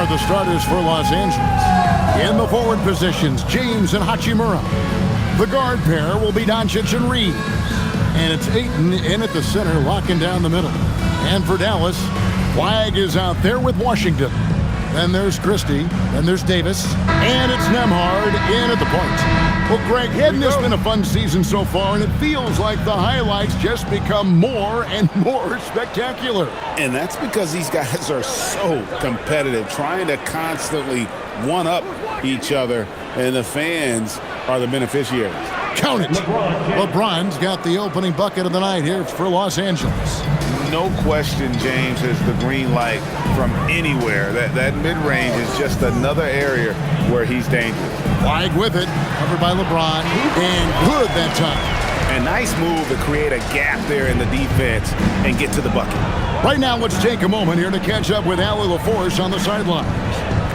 are the starters for Los Angeles. In the forward positions, James and Hachimura. The guard pair will be Doncic and Reeves. And it's Ayton in at the center, locking down the middle. And for Dallas, Flagg is out there with Washington. Then there's Christie. Then there's Davis. And it's Nembhard in at the point. Well, Greg, hadn't this been a fun season so far? And it feels like the highlights just become more and more spectacular. And that's because these guys are so competitive, trying to constantly one-up each other. And the fans are the beneficiaries. Count it. LeBron's got the opening bucket of the night here for Los Angeles. No question, James has the green light from anywhere. That mid-range is just another area where he's dangerous. Flagg with it, covered by LeBron, and good that time. A nice move to create a gap there in the defense and get to the bucket. Right now, let's take a moment here to catch up with Allie LaForce on the sidelines.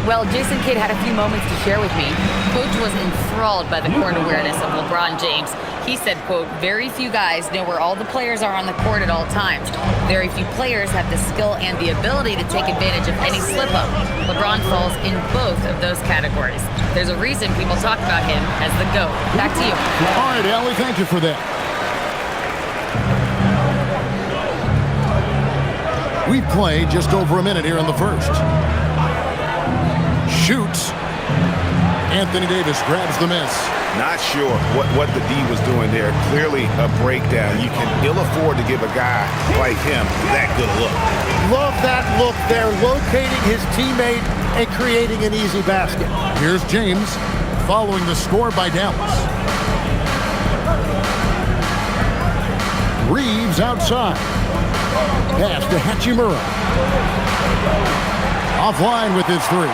Well, Jason Kidd had a few moments to share with me. Coach was enthralled by the court awareness of LeBron James. He said, quote, "Very few guys know where all the players are on the court at all times. Very few players have the skill and the ability to take advantage of any slip-up. LeBron falls in both of those categories. There's a reason people talk about him as the GOAT." Back to you. All right, Allie, thank you for that. We've played just over a minute here in the first. Shoots. Anthony Davis grabs the miss. Not sure what the D was doing there. Clearly a breakdown. You can ill afford to give a guy like him that good a look. Love that look there, locating his teammate and creating an easy basket. Here's James following the score by Dallas. Reeves outside. Pass to Hachimura. Offline with his three.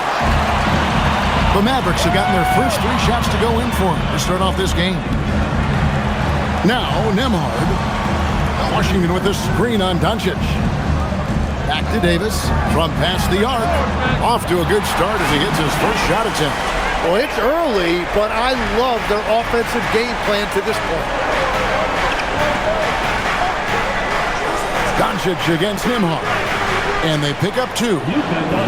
The Mavericks have gotten their first 3 shots to go in for him to start off this game. Now, Nembhard. Washington with a screen on Doncic. Back to Davis from past the arc. Off to a good start as he hits his first shot attempt. Well, it's early, but I love their offensive game plan to this point. Doncic against Nembhard. And they pick up 2.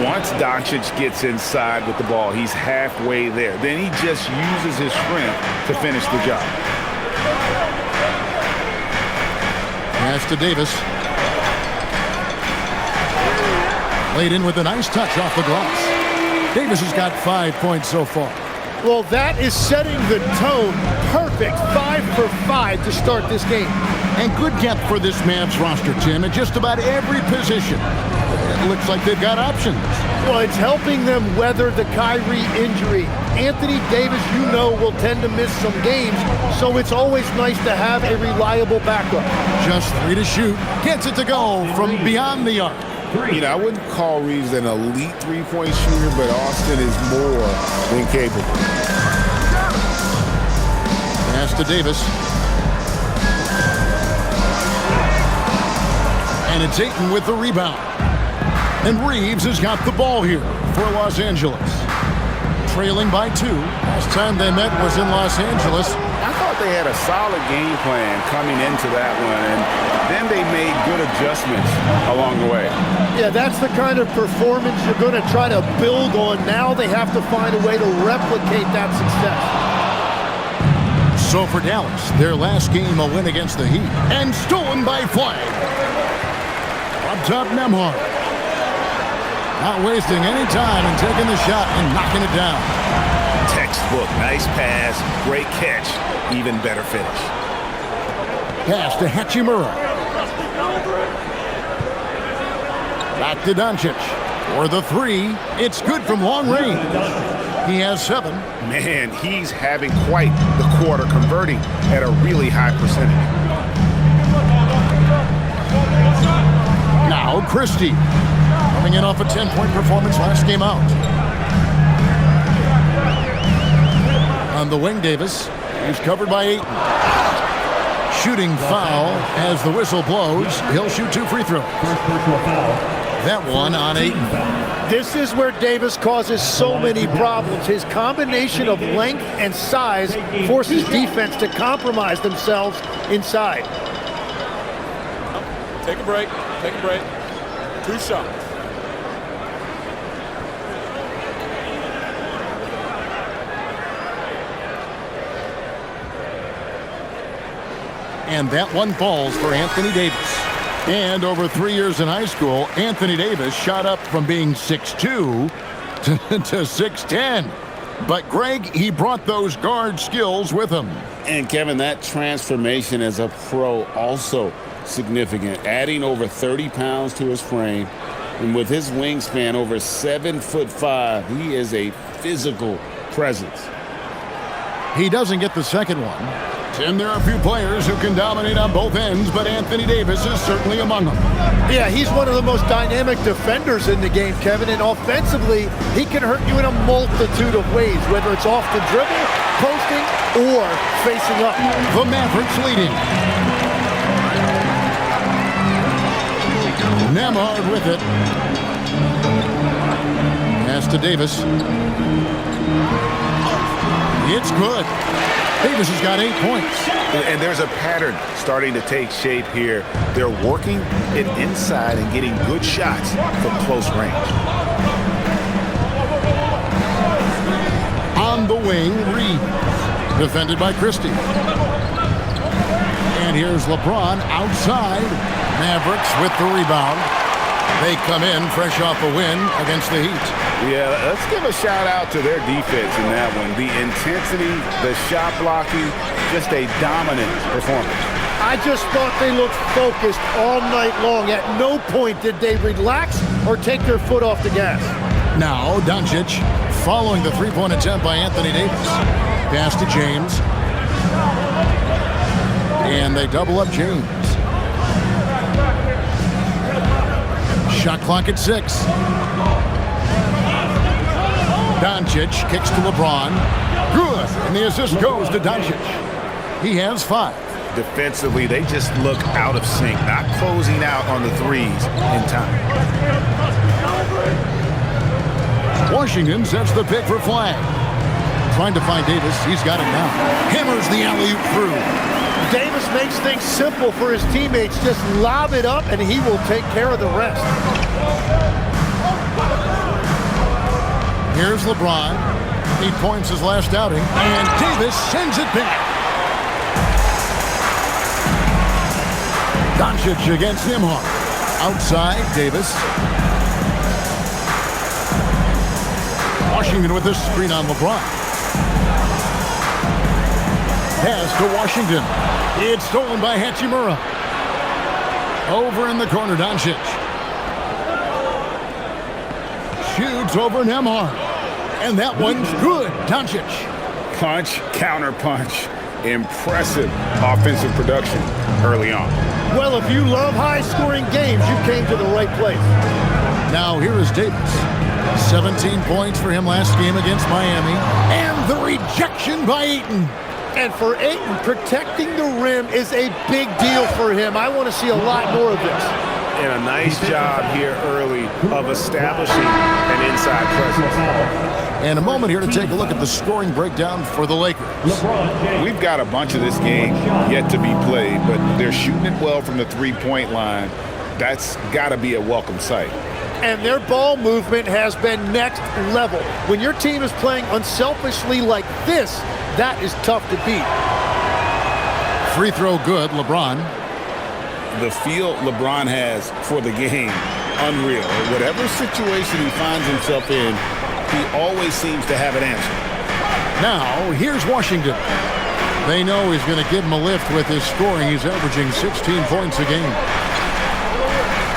Once Doncic gets inside with the ball, he's halfway there. Then he just uses his strength to finish the job. Pass to Davis. Laid in with a nice touch off the glass. Davis has got 5 points so far. Well, that is setting the tone. Perfect 5 for 5 to start this game. And good depth for this Mavs roster, Tim, at just about every position. It looks like they've got options. Well, it's helping them weather the Kyrie injury. Anthony Davis, you know, will tend to miss some games, so it's always nice to have a reliable backup. Just 3 to shoot. Gets it to go from beyond the arc. You know, I wouldn't call Reeves an elite three-point shooter, but Austin is more than capable. Pass to Davis. And it's Ayton with the rebound. And Reeves has got the ball here for Los Angeles. Trailing by 2. Last time they met was in Los Angeles. I thought they had a solid game plan coming into that one, and then they made good adjustments along the way. Yeah, that's the kind of performance you're going to try to build on. Now they have to find a way to replicate that success. So for Dallas, their last game a win against the Heat. And stolen by Flagg. Up top, Nembhard. Not wasting any time and taking the shot and knocking it down. Textbook, nice pass, great catch, even better finish. Pass to Hachimura. Back to Doncic. For the 3, it's good from long range. He has 7. Man, he's having quite the quarter, converting at a really high percentage. Now Christie, coming in off a 10-point performance last game out. On the wing, Davis. He's covered by 8. Shooting foul as the whistle blows. He'll shoot 2 free throws. That one on 8. This is where Davis causes so many problems. His combination of length and size forces defense to compromise themselves inside. Take a break. Take a break. 2 shots. And that one falls for Anthony Davis. And over 3 years in high school, Anthony Davis shot up from being 6'2" to 6'10". But, Greg, he brought those guard skills with him. And, Kevin, that transformation as a pro also significant, adding over 30 pounds to his frame. And with his wingspan over 7'5", he is a physical presence. He doesn't get the second one. Tim, there are a few players who can dominate on both ends, but Anthony Davis is certainly among them. Yeah, he's one of the most dynamic defenders in the game, Kevin, and offensively, he can hurt you in a multitude of ways, whether it's off the dribble, posting, or facing up. The Mavericks leading. Nembhard with it. Pass to Davis. It's good. Davis has got 8 points. And there's a pattern starting to take shape here. They're working it inside and getting good shots from close range. On the wing, Reed. Defended by Christie. And here's LeBron outside. Mavericks with the rebound. They come in fresh off a win against the Heat. Yeah, let's give a shout out to their defense in that one. The intensity, the shot blocking, just a dominant performance. I just thought they looked focused all night long. At no point did they relax or take their foot off the gas. Now, Doncic following the three-point attempt by Anthony Davis. Pass to James. And they double up James. Shot clock at 6. Doncic kicks to LeBron. Good. And the assist goes to Doncic. He has 5. Defensively, they just look out of sync, not closing out on the threes in time. Washington sets the pick for flag. Trying to find Davis. He's got it now. Hammers the alley-oop through. Davis makes things simple for his teammates. Just lob it up, and he will take care of the rest. Here's LeBron. He points his last outing, and Davis sends it back. Doncic against Nembhard. Outside, Davis. Washington with this screen on LeBron. Pass to Washington. It's stolen by Hachimura. Over in the corner, Doncic. Shoots over Nembhard. And that one's good. Doncic. Punch, counter punch. Impressive offensive production early on. Well, if you love high-scoring games, you came to the right place. Now here is Davis. 17 points for him last game against Miami. And the rejection by Ayton. And for Ayton, protecting the rim is a big deal for him. I want to see a lot more of this. And a nice job here early of establishing an inside presence. And a moment here to take a look at the scoring breakdown for the Lakers. We've got a bunch of this game yet to be played, but they're shooting it well from the three-point line. That's got to be a welcome sight. And their ball movement has been next level. When your team is playing unselfishly like this, that is tough to beat. Free throw good, LeBron. The feel LeBron has for the game, unreal. Whatever situation he finds himself in, he always seems to have an answer. Now, here's Washington. They know he's going to give him a lift with his scoring. He's averaging 16 points a game.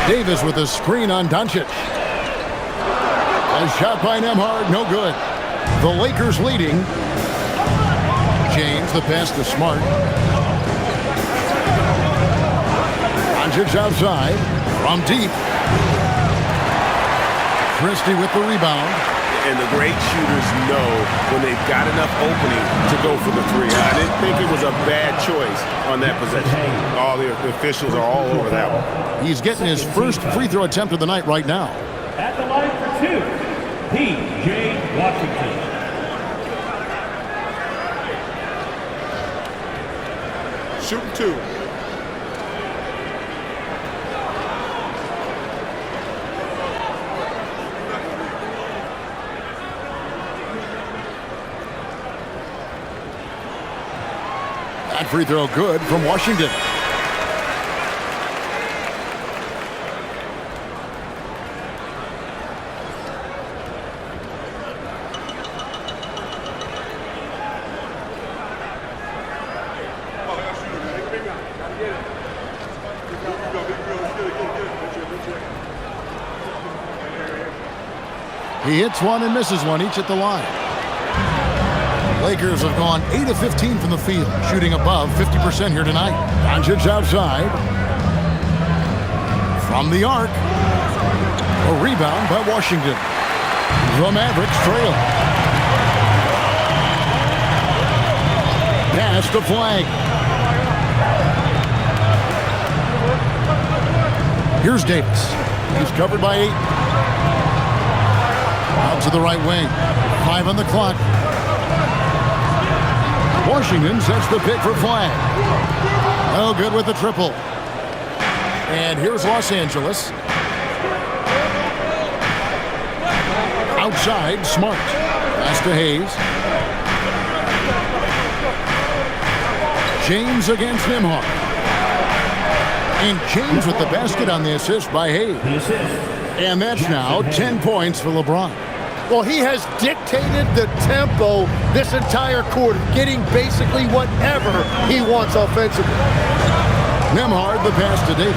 Davis with a screen on Doncic. A shot by Nembhard, no good. The Lakers leading. James, the pass to Smart. Doncic outside from deep. Christie with the rebound. And the great shooters know when they've got enough opening to go for the three. I didn't think it was a bad choice on that possession. All the officials are all over that one. He's getting his first free throw attempt of the night right now. At the line for 2, P.J. Washington. Shooting 2. That free throw good from Washington. He hits one and misses one, each at the line. Lakers have gone 8 of 15 from the field, shooting above 50% here tonight. Doncic outside. From the arc. A rebound by Washington. The Mavericks trail. Pass to Flag. Here's Davis. He's covered by 8. Out to the right wing. 5 on the clock. Washington sets the pick for Flag. No good with the triple. And here's Los Angeles. Outside, Smart. Pass to Hayes. James against Nembhard. And James with the basket on the assist by Hayes. And that's now 10 points for LeBron. Well, he has dictated the tempo this entire quarter, getting basically whatever he wants offensively. Nembhard, the pass to Davis.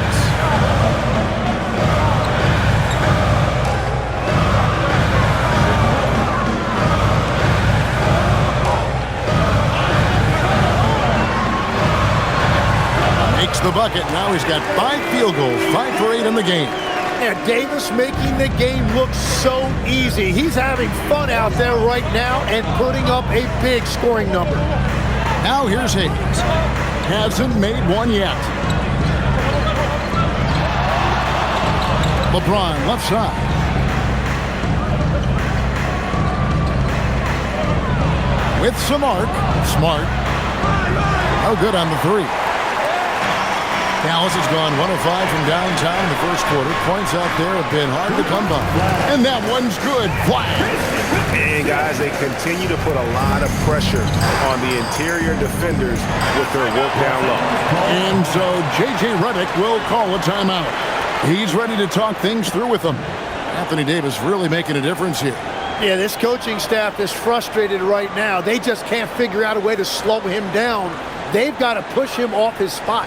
Makes the bucket. Now he's got 5 field goals, 5 for 8 in the game. And Davis making the game look so easy. He's having fun out there right now and putting up a big scoring number. Now here's Hayes. Hasn't made one yet. LeBron left side. With some arc. Smart. Oh, good on the 3. Dallas has gone 1 of 5 from downtown in the first quarter. Points out there have been hard to come by. And that one's good. Flag. And guys, they continue to put a lot of pressure on the interior defenders with their work down low. And so J.J. Redick will call a timeout. He's ready to talk things through with them. Anthony Davis really making a difference here. Yeah, this coaching staff is frustrated right now. They just can't figure out a way to slow him down. They've got to push him off his spot.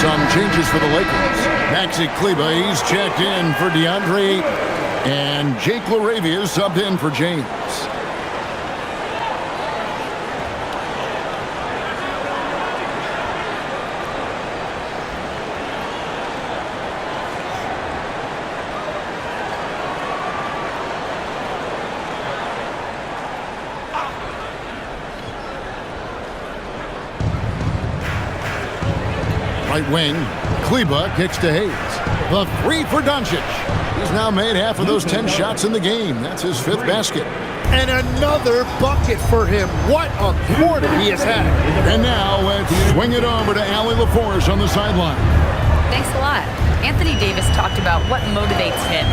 Some changes for the Lakers. Maxi Kleber, he's checked in for DeAndre Ayton. And Jake LaRavia is subbed in for James. Right wing, Kleber kicks to Hayes. The 3 for Doncic. He's now made half of those 10 shots in the game. That's his 5th basket. And another bucket for him. What a quarter he has had. And now let's swing it over to Allie LaForce on the sideline. Thanks a lot. Anthony Davis talked about what motivates him.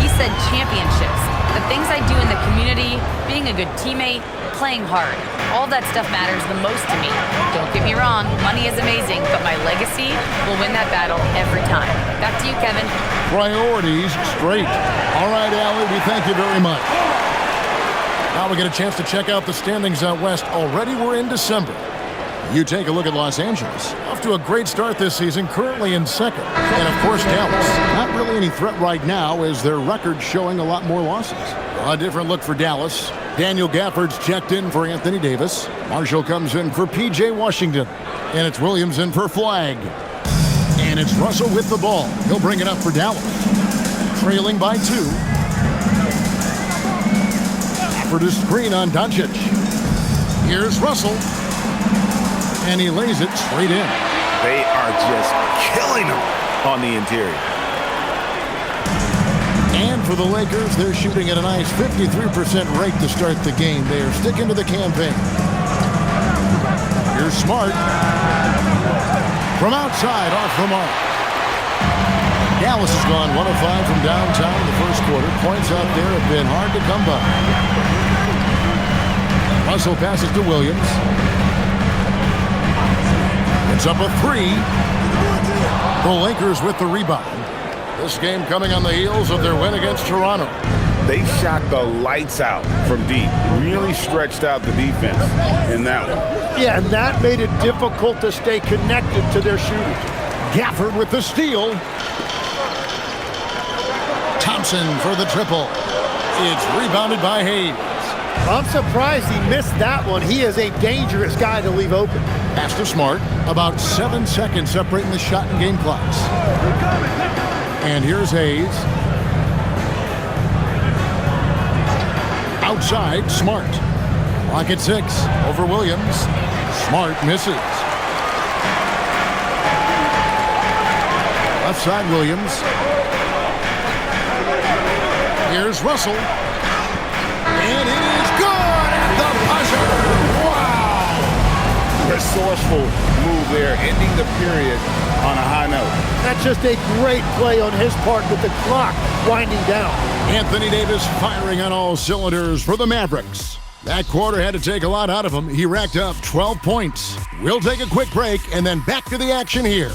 He said championships, the things I do in the community, being a good teammate, playing hard. All that stuff matters the most to me. Don't get me wrong, money is amazing, but my legacy will win that battle every time. Back to you, Kevin. Priorities straight. All right, Allie, we thank you very much. Now we get a chance to check out the standings out west. Already we're in December. You take a look at Los Angeles. Off to a great start this season, currently in 2nd. And of course, Dallas. Not really any threat right now as their record's showing a lot more losses. A different look for Dallas. Daniel Gafford's checked in for Anthony Davis. Marshall comes in for P.J. Washington. And it's Williams in for Flag. And it's Russell with the ball. He'll bring it up for Dallas. Trailing by 2. Gafford is screen on Doncic. Here's Russell. And he lays it straight in. They are just killing them on the interior. And for the Lakers, they're shooting at a nice 53% rate to start the game. They are sticking to the campaign. Here's Smart. From outside, off the mark. Dallas has gone 1 of 5 from downtown in the first quarter. Points out there have been hard to come by. Russell passes to Williams. It's up a 3. The Lakers with the rebound. This game coming on the heels of their win against Toronto. They shot the lights out from deep. Really stretched out the defense in that one. Yeah, and that made it difficult to stay connected to their shooters. Gafford with the steal. Thompson for the triple. It's rebounded by Hayes. I'm surprised he missed that one. He is a dangerous guy to leave open. Pass to Smart. About 7 seconds separating the shot and game clocks. And here's Hayes. Outside, Smart. Clock at 6. Over Williams. Smart misses. Left side, Williams. Here's Russell. And it is good at the buzzer. Wow! Resourceful move there, ending the period on a high note. That's just a great play on his part with the clock winding down. Anthony Davis firing on all cylinders for the Mavericks. That quarter had to take a lot out of him. He racked up 12 points. We'll take a quick break and then back to the action here.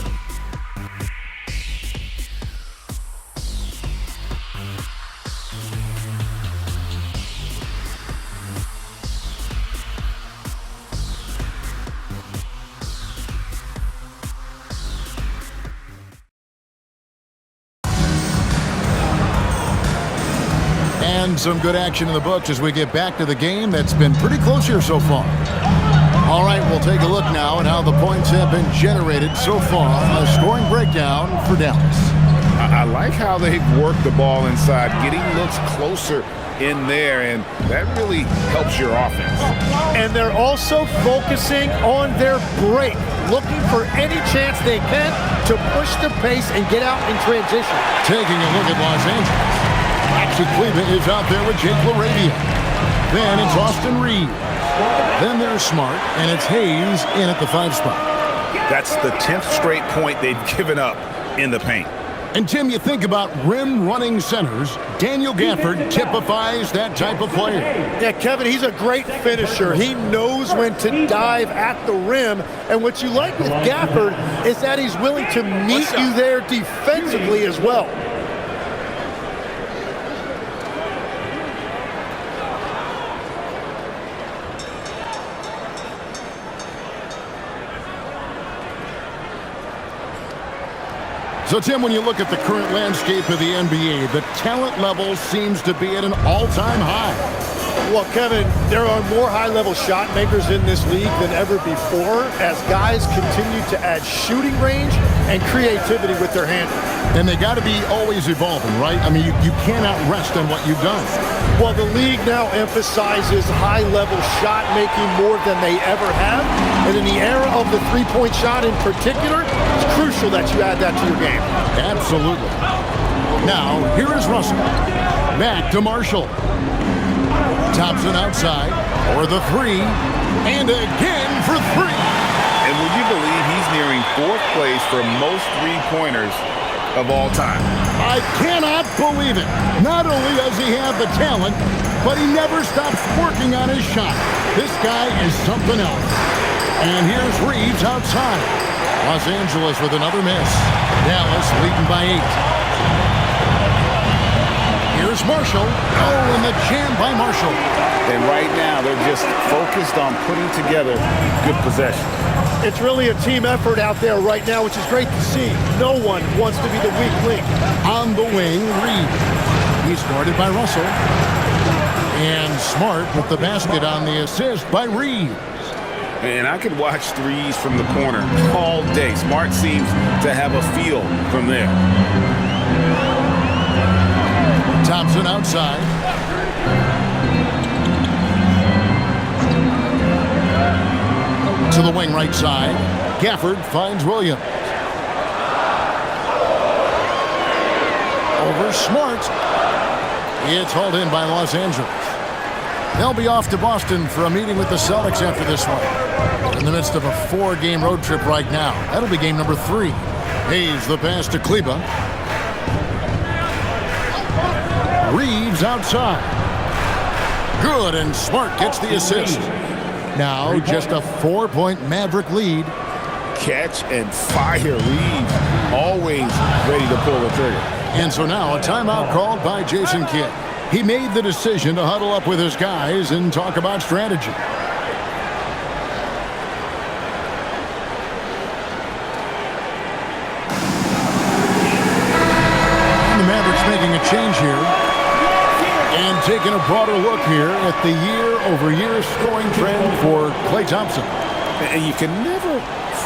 And some good action in the books as we get back to the game that's been pretty close here so far. All right, we'll take a look now at how the points have been generated so far. A scoring breakdown for Dallas. I like how they've worked the ball inside, getting looks closer in there, and that really helps your offense. And they're also focusing on their break, looking for any chance they can to push the pace and get out in transition. Taking a look at Los Angeles. Actually, Cleveland is out there with Jake LaRavia. Then it's Austin Reeves. Then there's Smart, and it's Hayes in at the 5 spot. That's the 10th straight point they've given up in the paint. And, Tim, you think about rim-running centers, Daniel Gafford typifies that type of player. Yeah, Kevin, he's a great finisher. He knows when to dive at the rim. And what you like with Gafford is that he's willing to meet you there defensively as well. So, Tim, when you look at the current landscape of the NBA, the talent level seems to be at an all-time high. Well, Kevin, there are more high-level shot makers in this league than ever before as guys continue to add shooting range and creativity with their handle. And they got to be always evolving, right? I mean, you cannot rest on what you've done. Well, the league now emphasizes high-level shot making more than they ever have. And in the era of the three-point shot in particular, it's crucial that you add that to your game. Absolutely. Now, here is Russell. Back to Marshall. Thompson outside for the 3. And again for 3. And would you believe he's nearing 4th place for most three-pointers of all time? I cannot believe it. Not only does he have the talent, but he never stops working on his shot. This guy is something else. And here's Reeves outside. Los Angeles with another miss. Dallas leading by 8. Here's Marshall. Oh, and the jam by Marshall. And right now, they're just focused on putting together good possession. It's really a team effort out there right now, which is great to see. No one wants to be the weak link. On the wing, Reeves. He's guarded by Russell. And Smart with the basket on the assist by Reeves. And I could watch threes from the corner all day. Smart seems to have a feel from there. Thompson outside. To the wing right side. Gafford finds Williams. Over Smart. It's hauled in by Los Angeles. They'll be off to Boston for a meeting with the Celtics after this one. In the midst of a 4-game road trip right now. That'll be game number 3. Hayes the pass to Kleba. Reeves outside. Good, and Smart gets the assist. Now just a 4-point Maverick lead. Catch and fire. Reeves always ready to pull the trigger. And so now a timeout called by Jason Kidd. He made the decision to huddle up with his guys and talk about strategy. taking a broader look here at the year-over-year scoring trend for Klay Thompson. And you can never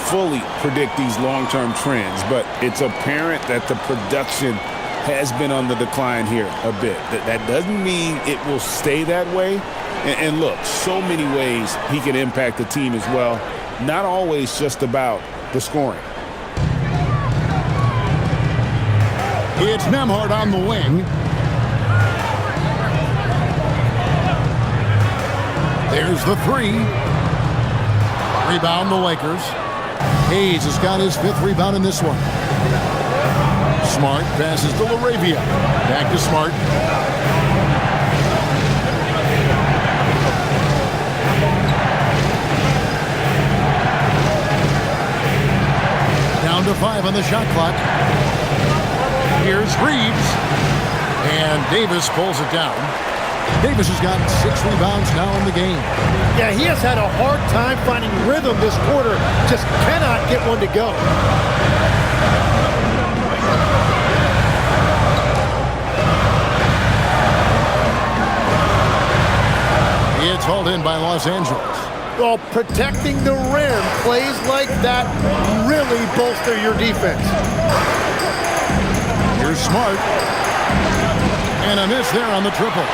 fully predict these long-term trends, but it's apparent that the production has been on the decline here a bit. That doesn't mean it will stay that way. And look, so many ways he can impact the team as well. Not always just about the scoring. It's Nembhard on the wing. There's the three. Rebound the Lakers. Hayes has got his 5th rebound in this one. Smart passes to LaRavia. Back to Smart. Down to 5 on the shot clock. Here's Reeves. And Davis pulls it down. Davis has got 6 rebounds now in the game. Yeah, he has had a hard time finding rhythm this quarter. Just cannot get one to go. It's hauled in by Los Angeles. Well, protecting the rim, plays like that really bolster your defense. Here's Smart. And a miss there on the triple.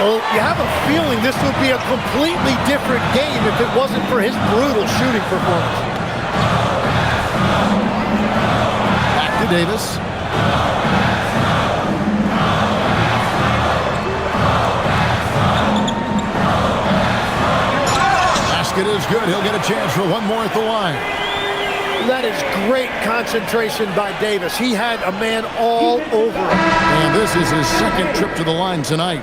Oh, you have a feeling this would be a completely different game if it wasn't for his brutal shooting performance. Back to Davis. Basket is good. He'll get a chance for one more at the line. That is great concentration by Davis. He had a man all over him. And this is his 2nd trip to the line tonight.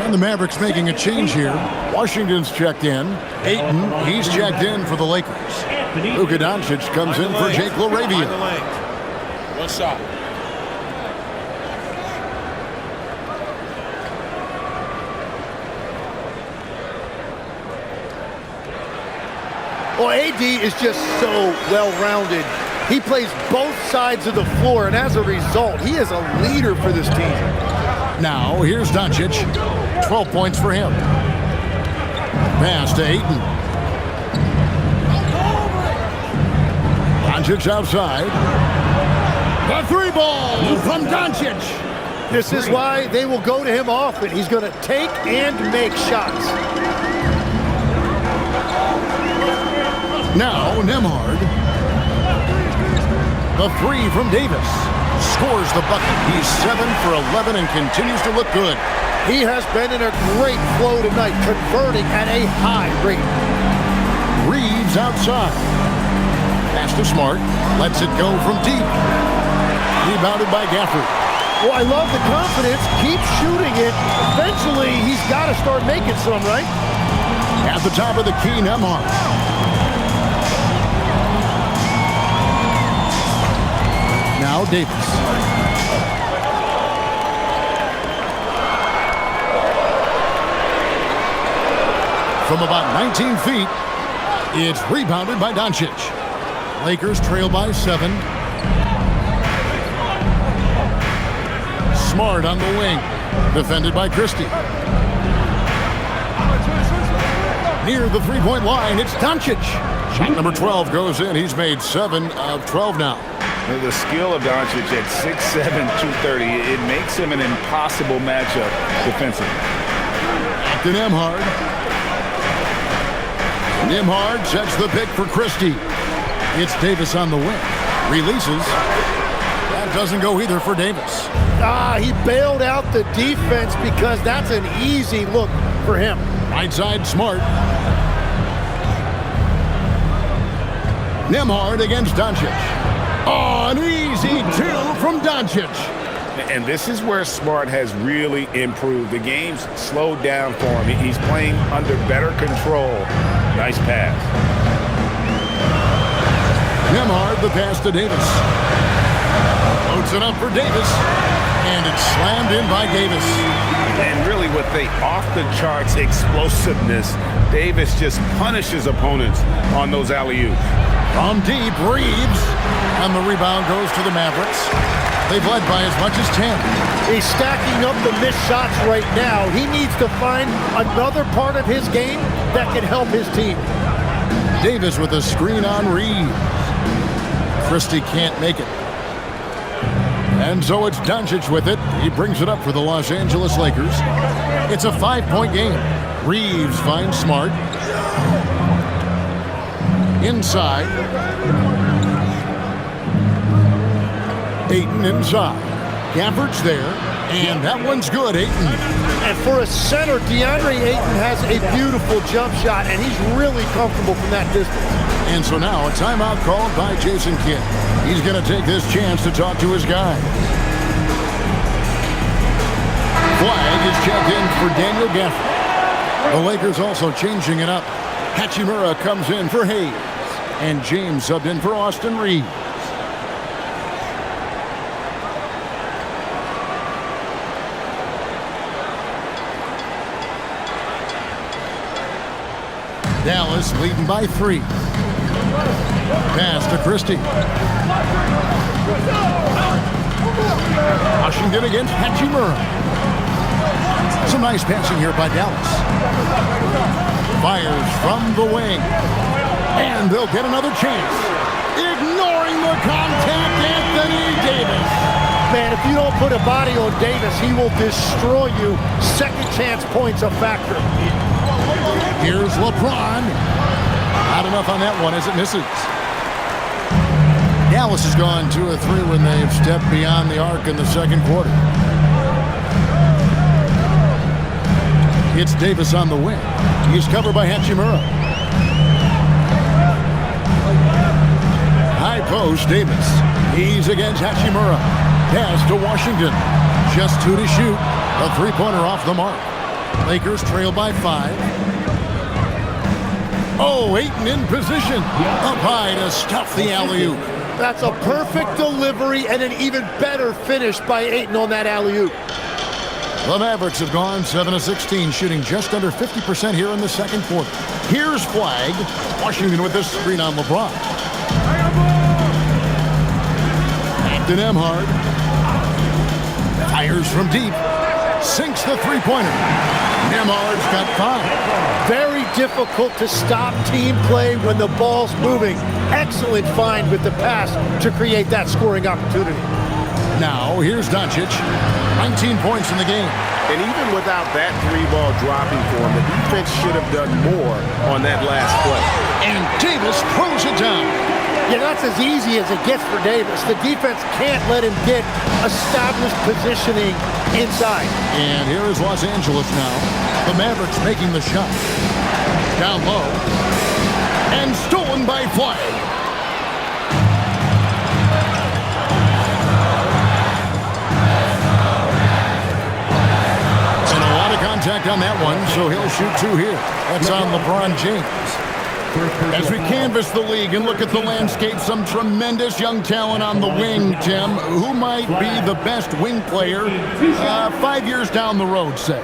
And the Mavericks making a change here. Washington's checked in. Ayton, he's checked in for the Lakers. Luka Doncic comes in for Jake LaRavia. One shot. Well, AD is just so well-rounded. He plays both sides of the floor, and as a result, he is a leader for this team. Now, here's Doncic. 12 points for him. Pass to Ayton. Doncic outside. The 3-ball from Doncic. This is why they will go to him often. He's going to take and make shots. Now, Nembhard. The 3 from Davis. Scores the bucket. He's 7 for 11 and continues to look good. He has been in a great flow tonight, converting at a high rate. Reeves outside. Pass to Smart. Lets it go from deep. Rebounded by Gafford. Well, I love the confidence. Keep shooting it. Eventually, he's got to start making some, right? At the top of the key, Nembhard. Now Davis. From about 19 feet, it's rebounded by Doncic. Lakers trail by 7. Smart on the wing. Defended by Christie. Near the 3-point line, it's Doncic. Shot number 12 goes in. He's made 7 of 12 now. The skill of Doncic at 6'7", 230, it makes him an impossible matchup defensively. Back to Nembhard. Nembhard sets the pick for Christie. It's Davis on the wing. Releases. That doesn't go either for Davis. He bailed out the defense because that's an easy look for him. Right side, Smart. Nembhard against Doncic. Oh, an easy 2 from Doncic. And this is where Smart has really improved. The game's slowed down for him. He's playing under better control. Nice pass. Nembhard, the pass to Davis. Floats it up for Davis. And it's slammed in by Davis. And really with the off-the-charts explosiveness, Davis just punishes opponents on those alley-oops. From deep, Reeves. And the rebound goes to the Mavericks. They've led by as much as 10. He's stacking up the missed shots right now. He needs to find another part of his game that can help his team. Davis with a screen on Reeves. Christie can't make it. And so it's Doncic with it. He brings it up for the Los Angeles Lakers. It's a 5-point game. Reeves finds Smart. Inside. Ayton inside. Gafford's there. And that one's good, Ayton. And for a center, DeAndre Ayton has a beautiful jump shot, and he's really comfortable from that distance. And so now a timeout called by Jason Kidd. He's going to take this chance to talk to his guy. Flag is checked in for Daniel Gafford. The Lakers also changing it up. Hachimura comes in for Hayes. And James subbed in for Austin Reeves. Dallas leading by 3. Pass to Christie. Washington against Hachimura. Some nice passing here by Dallas. Fires from the wing. And they'll get another chance. Ignoring the contact, Anthony Davis. Man, if you don't put a body on Davis, he will destroy you. Second chance points a factor. Here's LeBron. Not enough on that one as it misses. Dallas has gone 2 of 3 when they've stepped beyond the arc in the second quarter. It's Davis on the wing. He's covered by Hachimura. High post, Davis. He's against Hachimura. Pass to Washington. Just 2 to shoot. A 3-pointer off the mark. Lakers trail by 5. Oh, Ayton in position. Up high to stuff the alley-oop. That's a perfect delivery and an even better finish by Ayton on that alley-oop. The Mavericks have gone 7 of 16, shooting just under 50% here in the second quarter. Here's Flag. Washington with this screen on LeBron. Back to Nembhard. Fires from deep. Sinks the 3-pointer. Nembhard's got 5. Very difficult to stop team play when the ball's moving. Excellent find with the pass to create that scoring opportunity. Now, here's Doncic. 19 points in the game. And even without that 3-ball dropping for him, the defense should have done more on that last play. And Davis throws it down. Yeah, that's as easy as it gets for Davis. The defense can't let him get established positioning inside. And here is Los Angeles now. The Mavericks making the shot. Down low. And stolen by Flag. And a lot of contact on that one, so he'll shoot 2 here. That's on LeBron James. As we canvass the league and look at the landscape, some tremendous young talent on the wing, Tim. Who might be the best wing player 5 years down the road, say?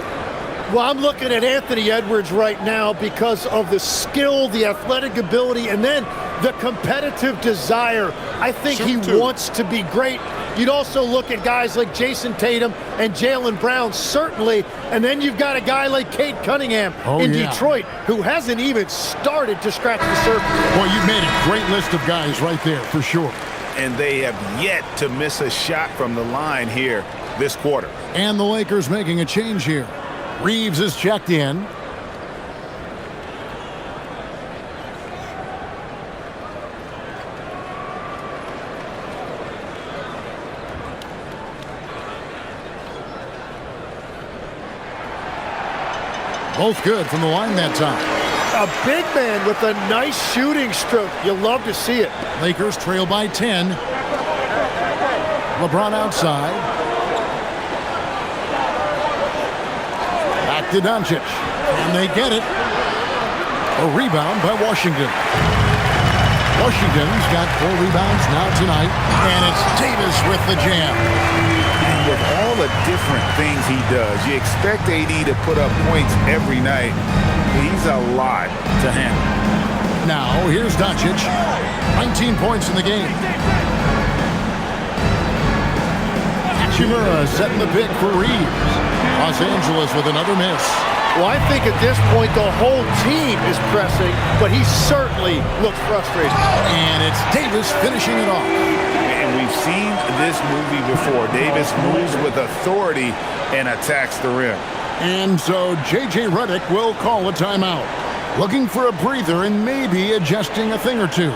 Well, I'm looking at Anthony Edwards right now because of the skill, the athletic ability, and then the competitive desire. I think he wants to be great. You'd also look at guys like Jason Tatum and Jaylen Brown, certainly. And then you've got a guy like Cade Cunningham in Detroit, who hasn't even started to scratch the surface. Well, you've made a great list of guys right there, for sure. And they have yet to miss a shot from the line here this quarter. And the Lakers making a change here. Reeves is checked in. Both good from the line that time. A big man with a nice shooting stroke. You love to see it. Lakers trail by 10. LeBron outside. Back to Doncic. And they get it. A rebound by Washington. Washington's got 4 rebounds now tonight. And it's Davis with the jam. with all the different things he does, you expect AD to put up points every night. He's a lot to handle. Now, here's Doncic. 19 points in the game. Hachimura setting the pick for Reeves. Los Angeles with another miss. Well, I think at this point the whole team is pressing, but he certainly looks frustrated. And it's Davis finishing it off. And we've seen this movie before. Davis moves with authority and attacks the rim. And so J.J. Redick will call a timeout. Looking for a breather and maybe adjusting a thing or two.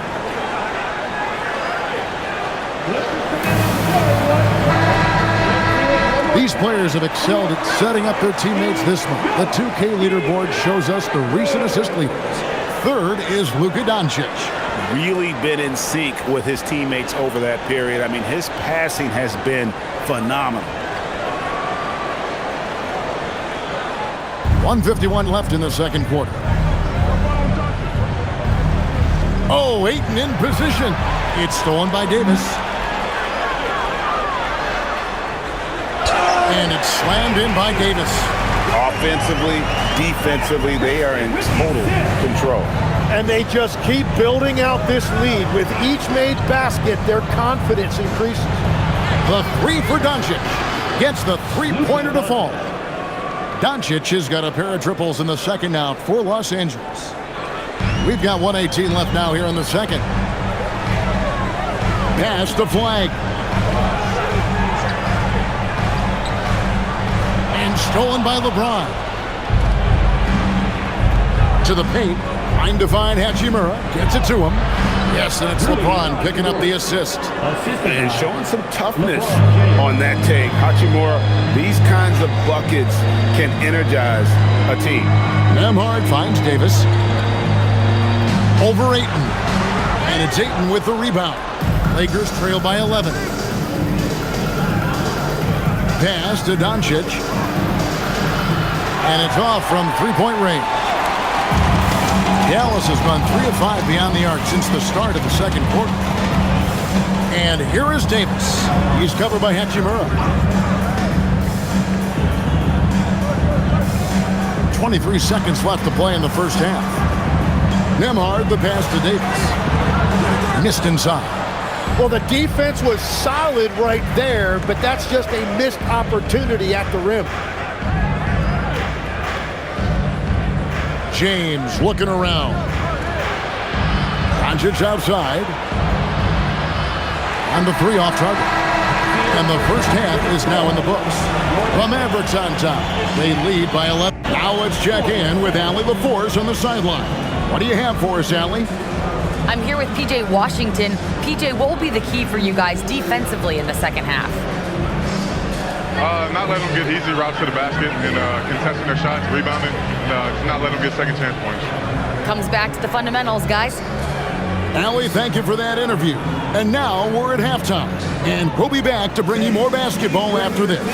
These players have excelled at setting up their teammates this month. The 2K leaderboard shows us the recent assist leaders. Third is Luka Doncic. Really been in sync with his teammates over that period. I mean, his passing has been phenomenal. 1:51 left in the second quarter. Oh, Ayton in position. It's stolen by Davis. And it's slammed in by Davis. Offensively, defensively, they are in total control. And they just keep building out this lead. With each made basket, their confidence increases. The three for Doncic. Gets the three-pointer to fall. Doncic has got a pair of triples in the second out for Los Angeles. We've got 1:18 left now here in the second. Pass the flag. And stolen by LeBron. To the paint. Trying to find Hachimura. Gets it to him. Yes, and it's LeBron picking up the assist. And showing some toughness on that take. Hachimura, these kinds of buckets can energize a team. Nembhard finds Davis. Over Ayton. And it's Ayton with the rebound. Lakers trail by 11. Pass to Doncic. And it's off from three-point range. Dallas has gone 3 of 5 beyond the arc since the start of the second quarter. And here is Davis. He's covered by Hachimura. 23 seconds left to play in the first half. Nembhard, the pass to Davis. Missed inside. Well, the defense was solid right there, but that's just a missed opportunity at the rim. James looking around. Doncic outside. And the three off target. And the first half is now in the books. The Mavericks on top. They lead by 11. Now let's check in with Allie LaForce on the sideline. What do you have for us, Allie? I'm here with PJ Washington. PJ, what will be the key for you guys defensively in the second half? Not letting them get easy routes to the basket and contesting their shots, rebounding, and just not letting them get second chance points. Comes back to the fundamentals, guys. Allie, thank you for that interview. And now we're at halftime. And we'll be back to bring you more basketball after this. And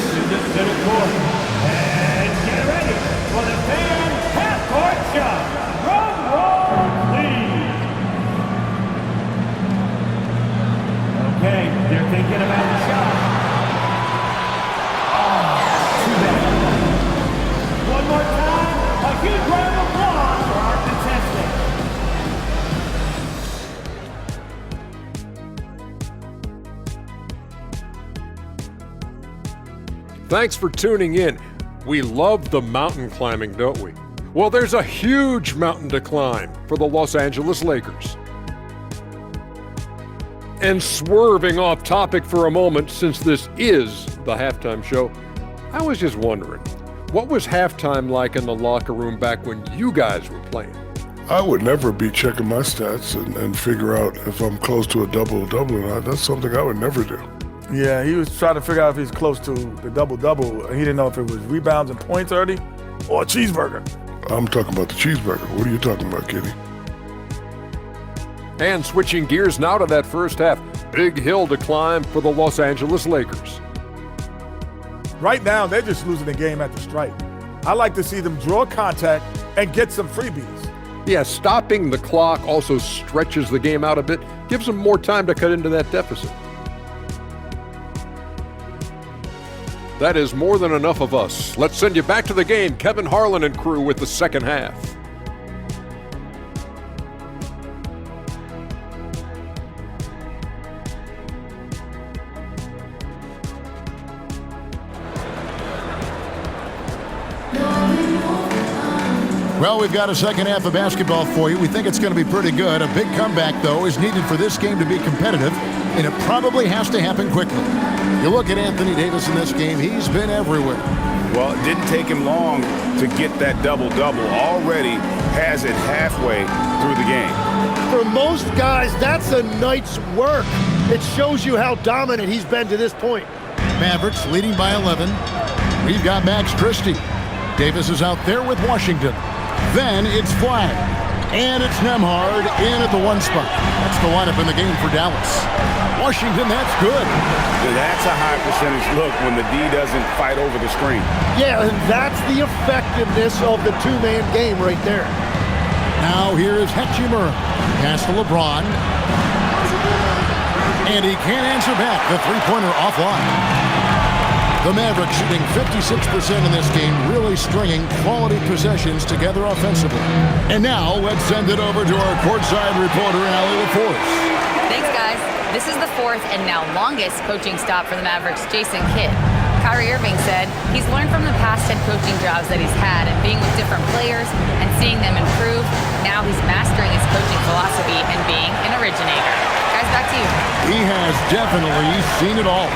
get ready for the fan half-court shot. Drum roll, please. Okay, they're thinking about the shot. One more time, a huge round of applause for our contestant. Thanks for tuning in. We love the mountain climbing, don't we? Well, there's a huge mountain to climb for the Los Angeles Lakers. And swerving off topic for a moment, since this is the halftime show, I was just wondering, what was halftime like in the locker room back when you guys were playing? I would never be checking my stats and figure out if I'm close to a double-double or not. That's something I would never do. Yeah, he was trying to figure out if he's close to the double-double. He didn't know if it was rebounds and points early or a cheeseburger. I'm talking about the cheeseburger. What are you talking about, Kitty? And switching gears now to that first half, big hill to climb for the Los Angeles Lakers. Right now, they're just losing the game at the stripe. I like to see them draw contact and get some freebies. Yeah, stopping the clock also stretches the game out a bit, gives them more time to cut into that deficit. That is more than enough of us. Let's send you back to the game. Kevin Harlan and crew with the second half. Well, we've got a second half of basketball for you. We think it's going to be pretty good. A big comeback, though, is needed for this game to be competitive, and it probably has to happen quickly. You look at Anthony Davis in this game, he's been everywhere. Well, it didn't take him long to get that double-double. Already has it halfway through the game. For most guys, that's a night's work. It shows you how dominant he's been to this point. Mavericks leading by 11. We've got Max Christie. Davis is out there with Washington. Then it's Flag. And it's Nembhard in at the one spot. That's the lineup in the game for Dallas. Washington, that's good. That's a high percentage look when the D doesn't fight over the screen. Yeah, and that's the effectiveness of the two-man game right there. Now here is Hachimura. Pass to LeBron. And he can't answer back. The three-pointer offline. The Mavericks shooting 56% in this game, really stringing quality possessions together offensively. And now let's send it over to our courtside reporter, Allie LaForce. Thanks, guys. This is the fourth and now longest coaching stop for the Mavericks' Jason Kidd. Kyrie Irving said he's learned from the past head coaching jobs that he's had and being with different players and seeing them improve. Now he's mastering his coaching philosophy and being an originator. Guys, back to you. He has definitely seen it all.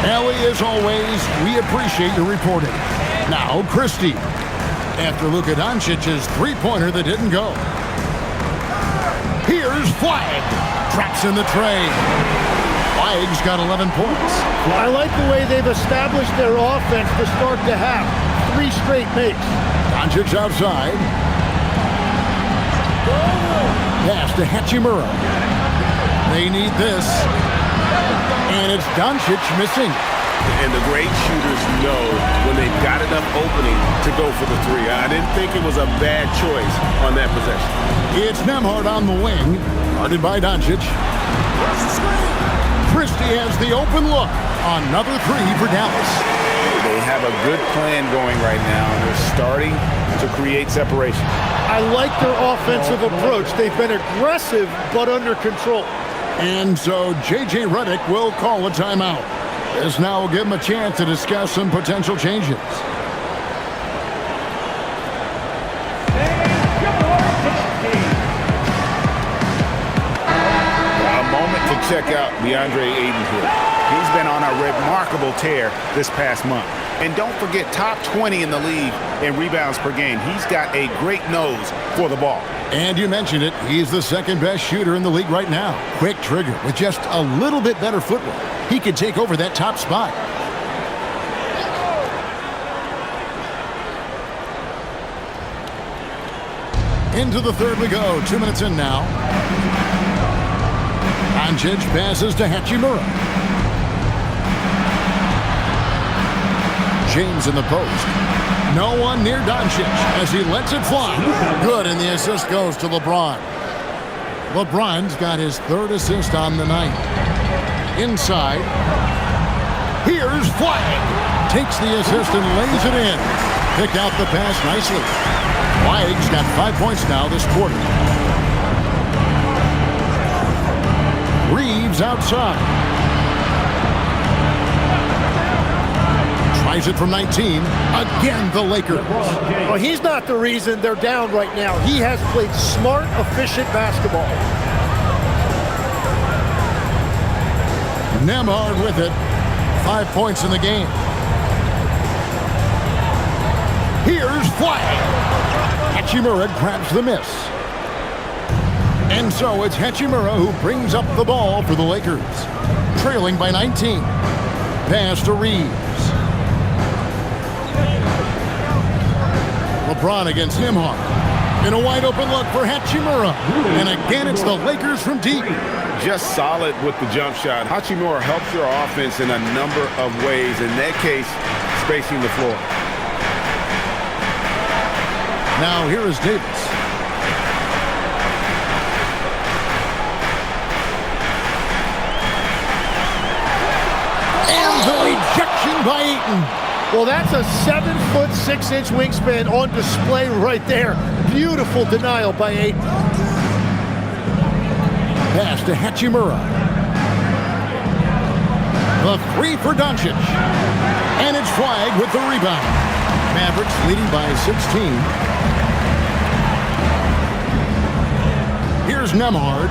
Allie, as always, we appreciate your reporting. Now, Christie. After Luka Doncic's three-pointer that didn't go. Here's Flag. Traps in the tray. Flag's got 11 points. I like the way they've established their offense to start the half. 3 straight makes. Doncic outside. Pass to Hachimura. They need this. And it's Doncic missing. And the great shooters know when they've got enough opening to go for the three. I didn't think it was a bad choice on that possession. It's Nembhard on the wing. Guarded by Doncic. Christie has the open look. Another three for Dallas. They have a good plan going right now, and they're starting to create separation. I like their offensive approach. They've been aggressive, but under control. And so J.J. Redick will call a timeout. This now will give him a chance to discuss some potential changes. A moment to check out DeAndre Ayton here. He's been on a remarkable tear this past month. And don't forget, top 20 in the league in rebounds per game. He's got a great nose for the ball. And you mentioned it, he's the second best shooter in the league right now. Quick trigger with just a little bit better footwork. He could take over that top spot. Into the third we go. 2 minutes in now. Doncic passes to Hachimura. James in the post. No one near Doncic as he lets it fly. Good, and the assist goes to LeBron. LeBron's got his third assist on the night. Inside. Here's Flag. Takes the assist and lays it in. Picked out the pass nicely. Flag's got 5 points now this quarter. Reeves outside. Tries it from 19. Again, the Lakers. Well, he's not the reason they're down right now. He has played smart, efficient basketball. Nembhard with it. 5 points in the game. Here's Flag. Hachimura grabs the miss. And so it's Hachimura who brings up the ball for the Lakers. Trailing by 19. Pass to Reeves. LeBron against Nembhard. And a wide open look for Hachimura. And again, it's the Lakers from deep. Just solid with the jump shot. Hachimura helps your offense in a number of ways. In that case, spacing the floor. Now here is Davis. And the rejection by Ayton. Well, that's a 7'6" wingspan on display right there. Beautiful denial by Ayton. Pass to Hachimura. The three for Doncic. And it's flagged with the rebound. Mavericks leading by 16. Here's Nembhard.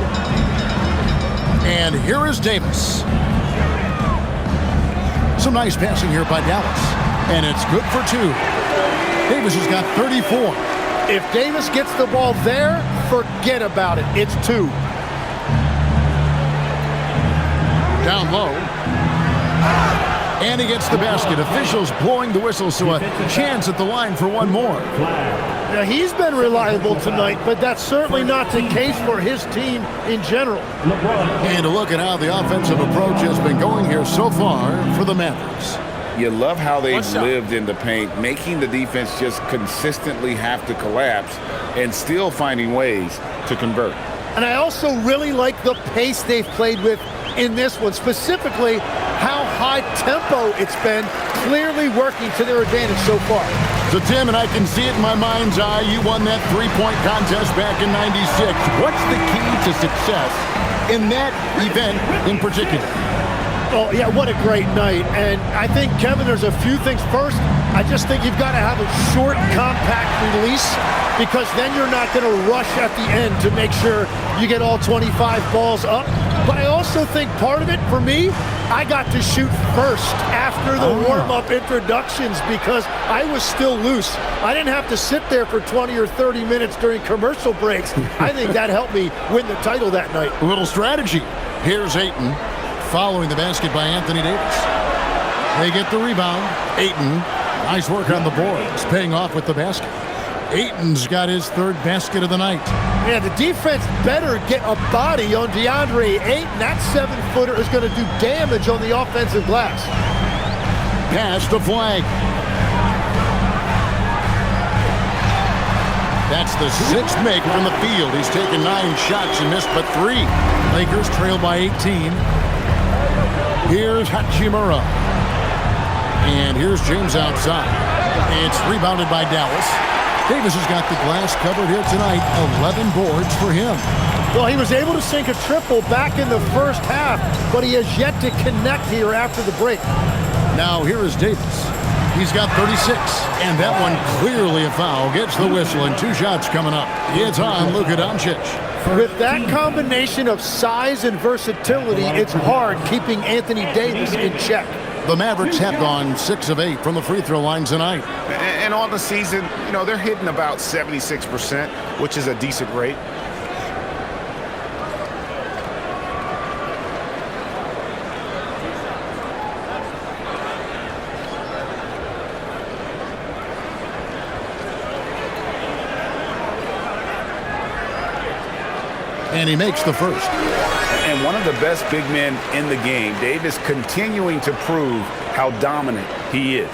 And here is Davis. Some nice passing here by Dallas. And it's good for 2. Davis has got 34. If Davis gets the ball there, forget about it. It's 2. Down low. And he gets the basket. Officials blowing the whistle, so a chance at the line for one more. Now, he's been reliable tonight, but that's certainly not the case for his team in general. And to look at how the offensive approach has been going here so far for the Mavericks. You love how they've lived in the paint, making the defense just consistently have to collapse and still finding ways to convert. And I also really like the pace they've played with in this one, specifically how high tempo it's been, clearly working to their advantage so far. So, Tim, and I can see it in my mind's eye, you won that three-point contest back in '96. What's the key to success in that event in particular? Oh, yeah, what a great night. And I think, Kevin, there's a few things. First, I just think you've got to have a short, compact release, because then you're not going to rush at the end to make sure you get all 25 balls up. But I also think part of it, for me, I got to shoot first after the warm-up introductions because I was still loose. I didn't have to sit there for 20 or 30 minutes during commercial breaks. I think that helped me win the title that night. A little strategy. Here's Ayton following the basket by Anthony Davis. They get the rebound. Ayton, nice work on the boards, paying off with the basket. Ayton's got his 3rd basket of the night. Yeah, the defense better get a body on DeAndre Ayton. That 7-footer is going to do damage on the offensive glass. Pass to Flag. That's the 6th make from the field. He's taken 9 shots and missed but 3. Lakers trail by 18. Here's Hachimura. And here's James outside. It's rebounded by Dallas. Davis has got the glass covered here tonight. 11 boards for him. Well, he was able to sink a triple back in the first half, but he has yet to connect here after the break. Now here is Davis. He's got 36, and that one clearly a foul. Gets the whistle, and 2 shots coming up. It's on Luka Doncic. With that combination of size and versatility, it's hard keeping Anthony Davis in check. The Mavericks have gone 6 of 8 from the free throw line tonight. And on the season, you know, they're hitting about 76%, which is a decent rate. And he makes the first. And one of the best big men in the game, Davis, continuing to prove how dominant he is.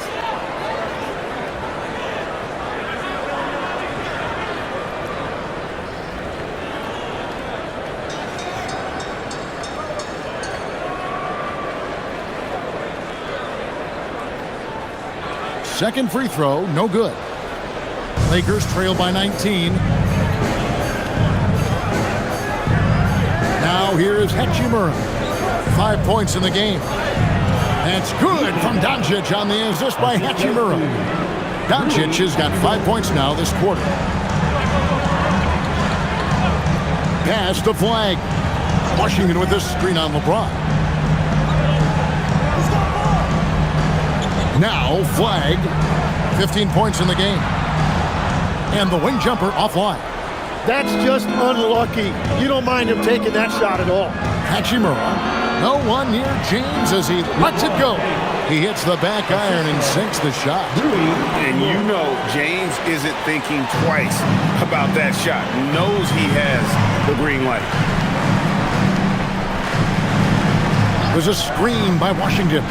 Second free throw, no good. Lakers trail by 19. Now here is Hachimura. 5 points in the game. That's good from Doncic on the assist by Hachimura. Doncic has got 5 points now this quarter. Pass to Flag. Washington with this screen on LeBron. Now Flag. 15 points in the game. And the wing jumper offline. That's just unlucky. You don't mind him taking that shot at all. Hachimura. No one near James as he lets it go. He hits the back iron and sinks the shot. And you know James isn't thinking twice about that shot. Knows he has the green light. There's a screen by Washington.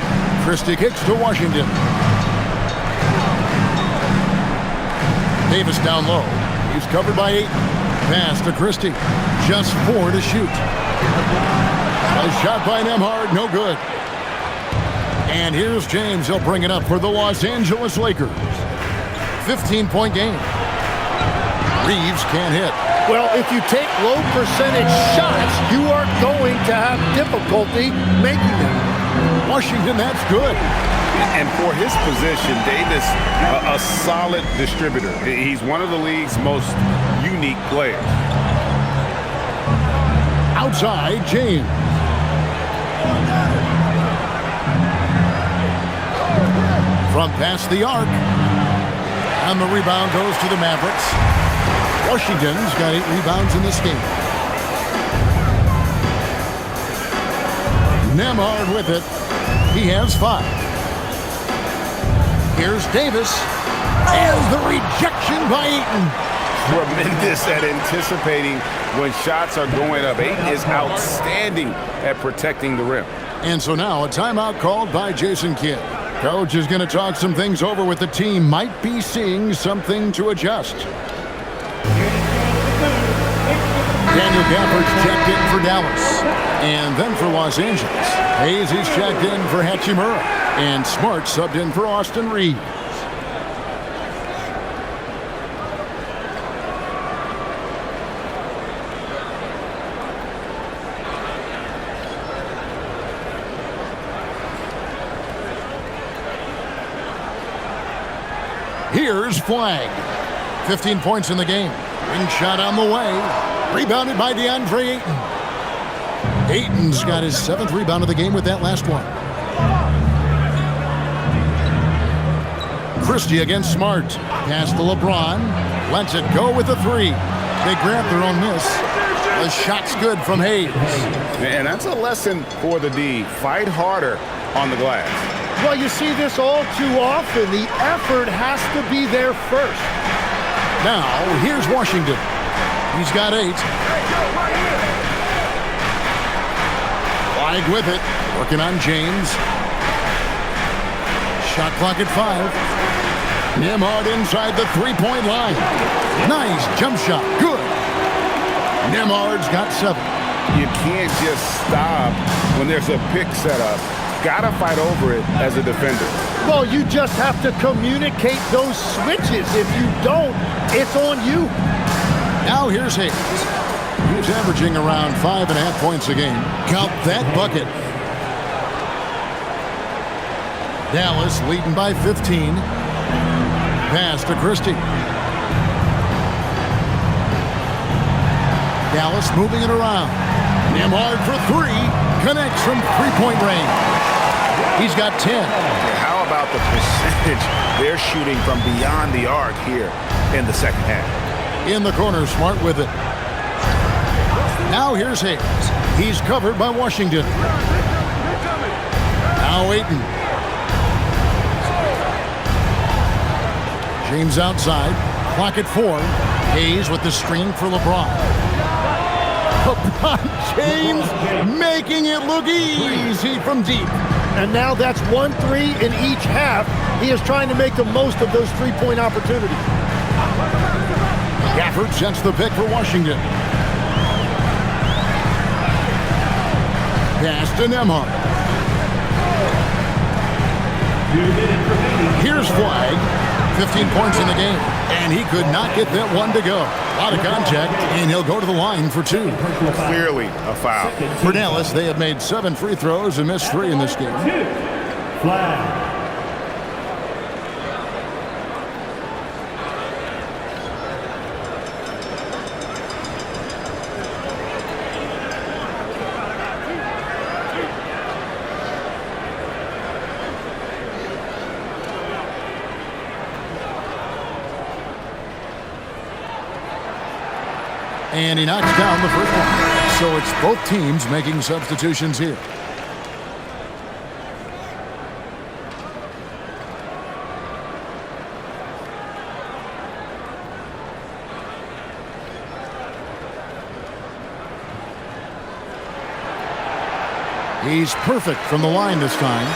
Christie kicks to Washington. Davis down low. He's covered by 8. Pass to Christie. Just 4 to shoot. A shot by Nembhard, no good. And here's James. He'll bring it up for the Los Angeles Lakers. 15-point game. Reeves can't hit. Well, if you take low percentage shots, you are going to have difficulty making them. Washington, that's good. And for his position, Davis, a solid distributor. He's one of the league's most unique players. Outside, James. From past the arc. And the rebound goes to the Mavericks. Washington's got 8 rebounds in this game. Nemhard with it. He has 5. Here's Davis. And the rejection by Ayton. Tremendous at anticipating when shots are going up. Ayton is outstanding at protecting the rim. And so now a timeout called by Jason Kidd. Coach is going to talk some things over with the team. Might be seeing something to adjust. Daniel Gafford's checked in for Dallas. And then for Los Angeles, Hayes is checked in for Hachimura. And Smart subbed in for Austin Reeves. Here's Flag. 15 points in the game. Ring shot on the way. Rebounded by DeAndre Ayton. Ayton's got his 7th rebound of the game with that last one. Christie against Smart. Pass to LeBron. Lets it go with a 3. They grab their own miss. The shot's good from Hayes. And that's a lesson for the D. Fight harder on the glass. Well, you see this all too often. The effort has to be there first. Now, here's Washington. He's got 8. Flag with it. Working on James. Shot clock at 5. Nemhard inside the 3-point line. Nice jump shot. Good. Nemhard's got 7. You can't just stop when there's a pick set up. Gotta fight over it as a defender. Well, you just have to communicate those switches. If you don't, it's on you. Now here's Hayes. He's averaging around 5.5 points a game. Count that bucket. Dallas leading by 15. Pass to Christie. Dallas moving it around. Nemhard for 3. Connects from 3-point range. He's got 10. How about the percentage they're shooting from beyond the arc here in the second half? In the corner, Smart with it. Now here's Hayes. He's covered by Washington. Now Ayton. James outside. Clock at 4. Hayes with the screen for LeBron. LeBron James making it look easy from deep. And now that's 1-3 in each half. He is trying to make the most of those 3-point opportunities. Gafford sends the pick for Washington. Pass to Nemhard. Here's Flag. 15 points in the game. And he could not get that one to go. A lot of contact, and he'll go to the line for 2. Clearly a foul. For Dallas, they have made 7 free throws and missed 3 in this game. Flag. And he knocks down the first one. So it's both teams making substitutions here. He's perfect from the line this time.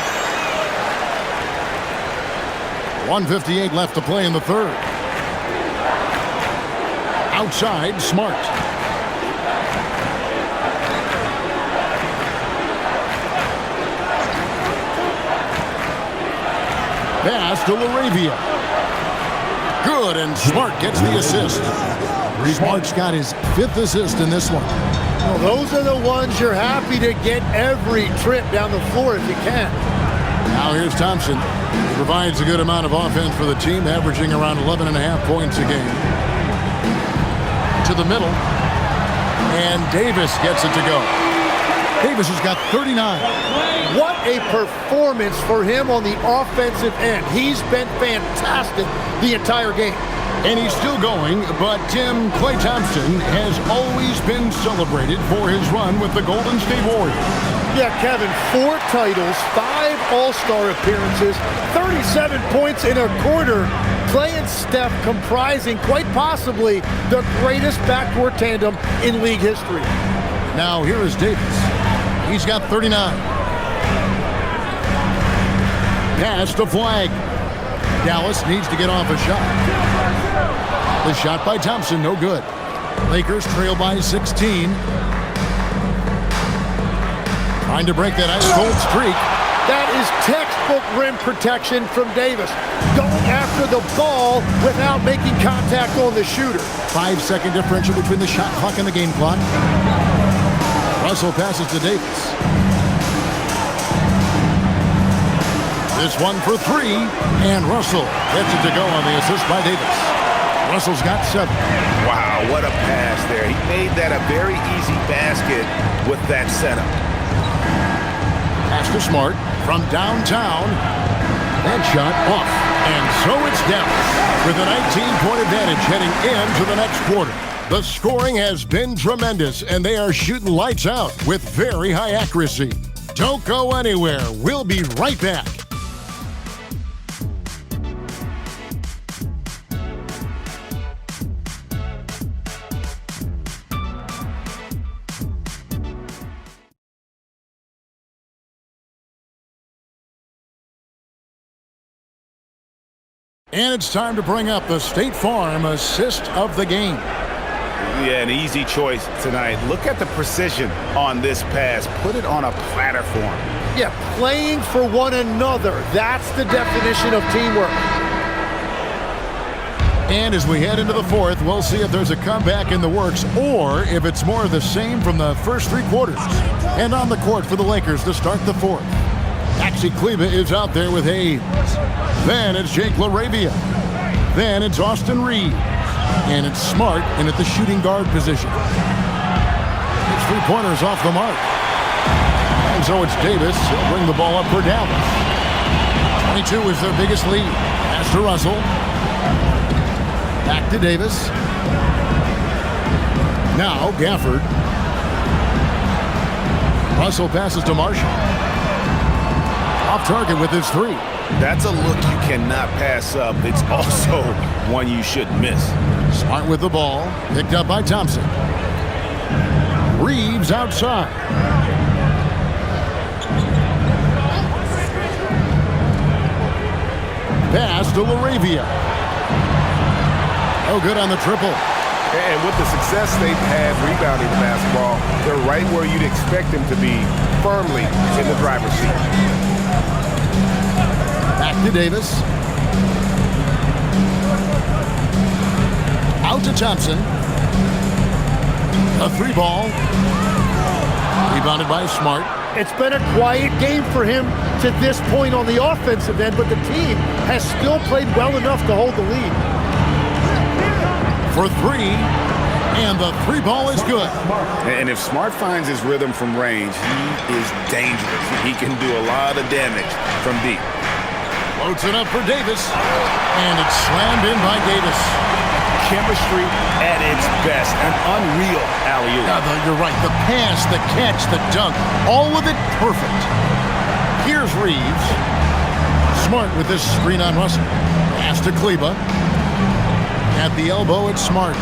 1:58 left to play in the third. Outside, Smart. Pass to Laravia. Good, and Smart gets the assist. Smart's got his 5th assist in this one. Well, those are the ones you're happy to get every trip down the floor if you can. Now here's Thompson. He provides a good amount of offense for the team, averaging around 11.5 points a game. To the middle. And Davis gets it to go. Davis has got 39. What a performance for him on the offensive end. He's been fantastic the entire game. And he's still going, but Tim, Klay Thompson has always been celebrated for his run with the Golden State Warriors. Yeah, Kevin, 4 titles, 5 All-Star appearances, 37 points in a quarter. Klay and Steph comprising quite possibly the greatest backcourt tandem in league history. Now here is Davis. He's got 39. Pass to Flag. Dallas needs to get off a shot. The shot by Thompson, no good. Lakers trail by 16. Trying to break that ice cold streak. That is textbook rim protection from Davis. Going after the ball without making contact on the shooter. 5-second differential between the shot clock and the game clock. Russell passes to Davis. This one for 3, and Russell gets it to go on the assist by Davis. Russell's got 7. Wow, what a pass there. He made that a very easy basket with that setup. Pass to Smart from downtown. That shot off, and so it's Dallas with a 19-point advantage heading into the next quarter. The scoring has been tremendous, and they are shooting lights out with very high accuracy. Don't go anywhere. We'll be right back. And it's time to bring up the State Farm assist of the game. Yeah, an easy choice tonight. Look at the precision on this pass. Put it on a platter for him. Yeah, playing for one another. That's the definition of teamwork. And as we head into the 4th, we'll see if there's a comeback in the works or if it's more of the same from the first 3 quarters. And on the court for the Lakers to start the 4th. Maxi Kleber is out there with Hayes. Then it's Jake LaRavia. Then it's Austin Reed. And it's Smart in at the shooting guard position. It's 3-pointers off the mark. And so it's Davis. He'll bring the ball up for Dallas. 22 is their biggest lead. Pass to Russell. Back to Davis. Now Gafford. Russell passes to Marshall. Off target with his 3. That's a look you cannot pass up. It's also one you shouldn't miss. Smart with the ball. Picked up by Thompson. Reeves outside. Pass to LaRavia. Oh, good on the triple. And with the success they've had rebounding the basketball, they're right where you'd expect them to be, firmly in the driver's seat. Back to Davis. Out to Thompson. A 3-ball. Rebounded by Smart. It's been a quiet game for him to this point on the offensive end, but the team has still played well enough to hold the lead. For 3, and the 3-ball is good. And if Smart finds his rhythm from range, he is dangerous. He can do a lot of damage from deep. Floats it up for Davis, and it's slammed in by Davis. Chemistry at its best, an unreal alley-oop. Yeah, you're right. The pass, the catch, the dunk, all of it perfect. Here's Reeves. Smart with this screen on Russell. Pass to Kleber. At the elbow, it's Smart.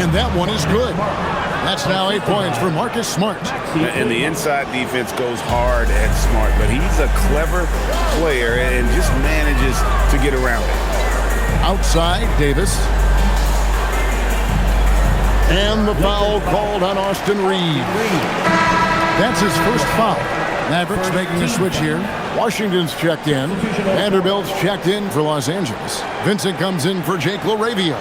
And that one is good. That's now 8 points for Marcus Smart. And the inside defense goes hard at Smart, but he's a clever player and just manages to get around it. Outside, Davis. And the foul called on Austin Reed. That's his first foul. Mavericks making a switch here. Washington's checked in. Vanderbilt's checked in for Los Angeles. Vincent comes in for Jake LaRavia.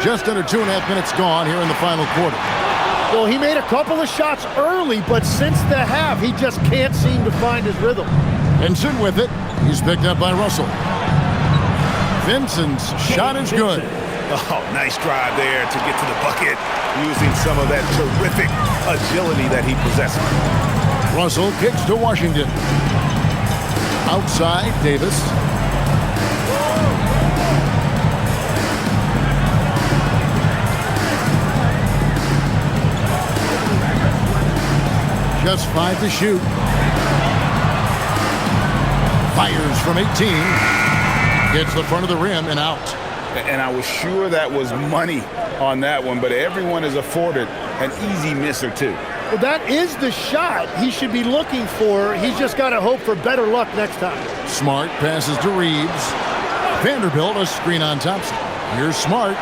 Just under 2.5 minutes gone here in the final quarter. Well, he made a couple of shots early, but since the half, he just can't seem to find his rhythm. Vincent with it. He's picked up by Russell. Vincent's shot is good. Oh, nice drive there to get to the bucket, using some of that terrific agility that he possesses. Russell kicks to Washington. Outside, Davis. Just 5 to shoot. Fires from 18. Gets the front of the rim and out. And I was sure that was money on that one, but everyone is afforded an easy miss or two. Well, that is the shot he should be looking for. He's just got to hope for better luck next time. Smart passes to Reeves. Vanderbilt a screen on Thompson. Here's Smart.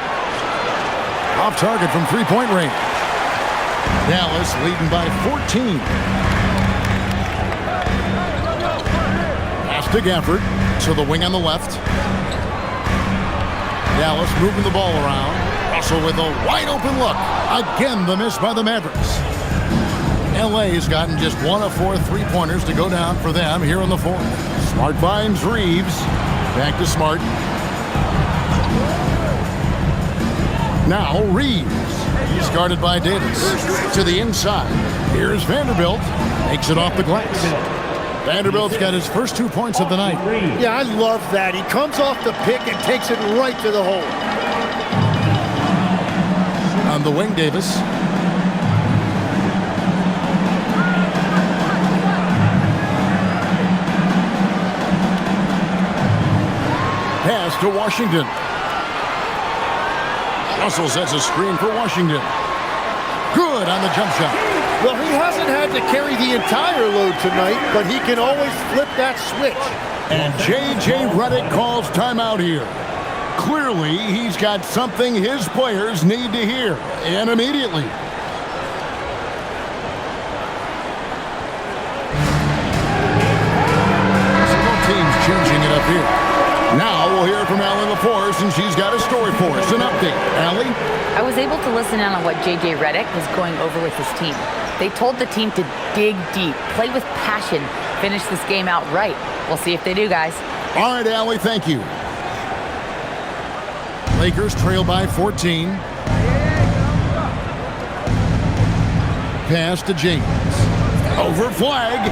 Off target from three-point range. Dallas leading by 14. Pass to Gafford. To the wing on the left. Dallas moving the ball around. Russell with a wide open look. Again, the miss by the Mavericks. LA's gotten just 1 of 4 3-pointers to go down for them here in the fourth. Smart finds Reeves. Back to Smart. Now Reeves. He's guarded by Davis. To the inside. Here's Vanderbilt. Makes it off the glass. Vanderbilt's got his first 2 points of the night. Yeah, I love that. He comes off the pick and takes it right to the hole. On the wing, Davis. Pass to Washington. Russell sets a screen for Washington. Good on the jump shot. Well, he hasn't had to carry the entire load tonight, but he can always flip that switch. And J.J. Redick calls timeout here. Clearly, he's got something his players need to hear, and immediately. Both teams changing it up here. Now we'll hear from Allie LaForce, and she's got a story for us. An update. Allie? I was able to listen in on what J.J. Redick was going over with his team. They told the team to dig deep, play with passion, finish this game out right. We'll see if they do, guys. All right, Allie, thank you. Lakers trail by 14. Pass to James. Over flag.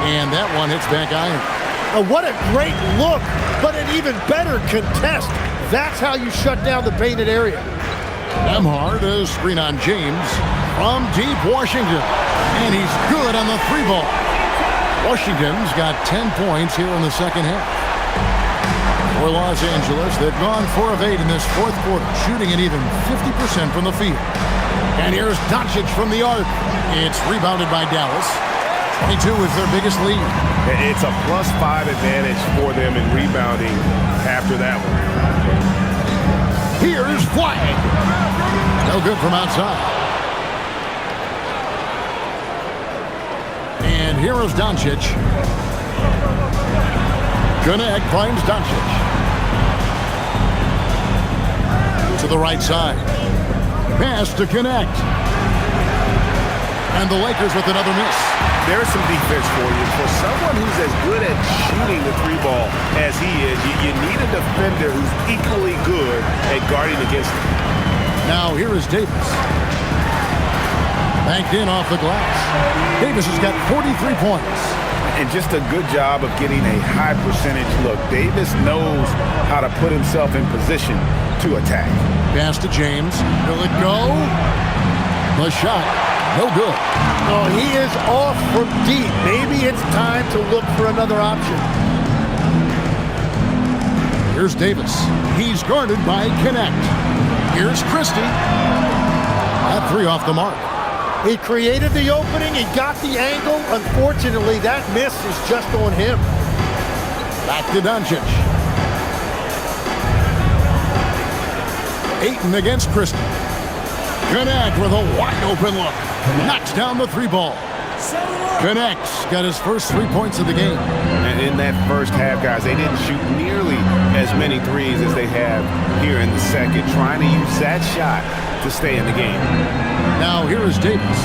And that one hits back iron. Oh, what a great look, but an even better contest. That's how you shut down the painted area. Nembhard a screen on James from deep Washington. And he's good on the 3-ball. Washington's got 10 points here in the second half. For Los Angeles, they've gone 4 of 8 in this fourth quarter, shooting an even 50% from the field. And here's Doncic from the arc. It's rebounded by Dallas. 22 is their biggest lead. It's a +5 advantage for them in rebounding after that one. Here's flag. No good from outside. And here is Doncic. Connect finds Doncic. To the right side. Pass to Connect. And the Lakers with another miss. There's some defense for you. For someone who's as good at shooting the 3-ball as he is, you need a defender who's equally good at guarding against him. Now here is Davis. Banked in off the glass. Davis has got 43 points. And just a good job of getting a high percentage look. Davis knows how to put himself in position to attack. Pass to James. Will it go? The shot. No good. Oh, he is off from deep. Maybe it's time to look for another option. Here's Davis. He's guarded by Connect. Here's Christie. That 3 off the mark. He created the opening. He got the angle. Unfortunately, that miss is just on him. Back to Doncic. Ayton against Christie. Connect with a wide open look. Knocks down the three ball. Connects. Got his first 3 points of the game. And in that first half, guys, they didn't shoot nearly as many threes as they have here in the second, trying to use that shot to stay in the game. Now here is Davis.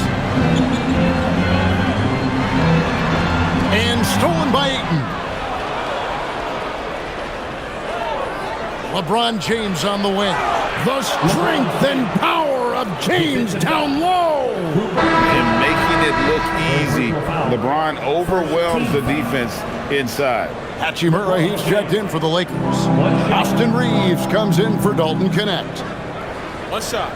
And stolen by Ayton. LeBron James on the wing. The strength and power of James down low. And making it look easy. LeBron overwhelms the defense inside. Hachimura, he's checked in for the Lakers. Austin Reeves comes in for Dalton Connect. One shot.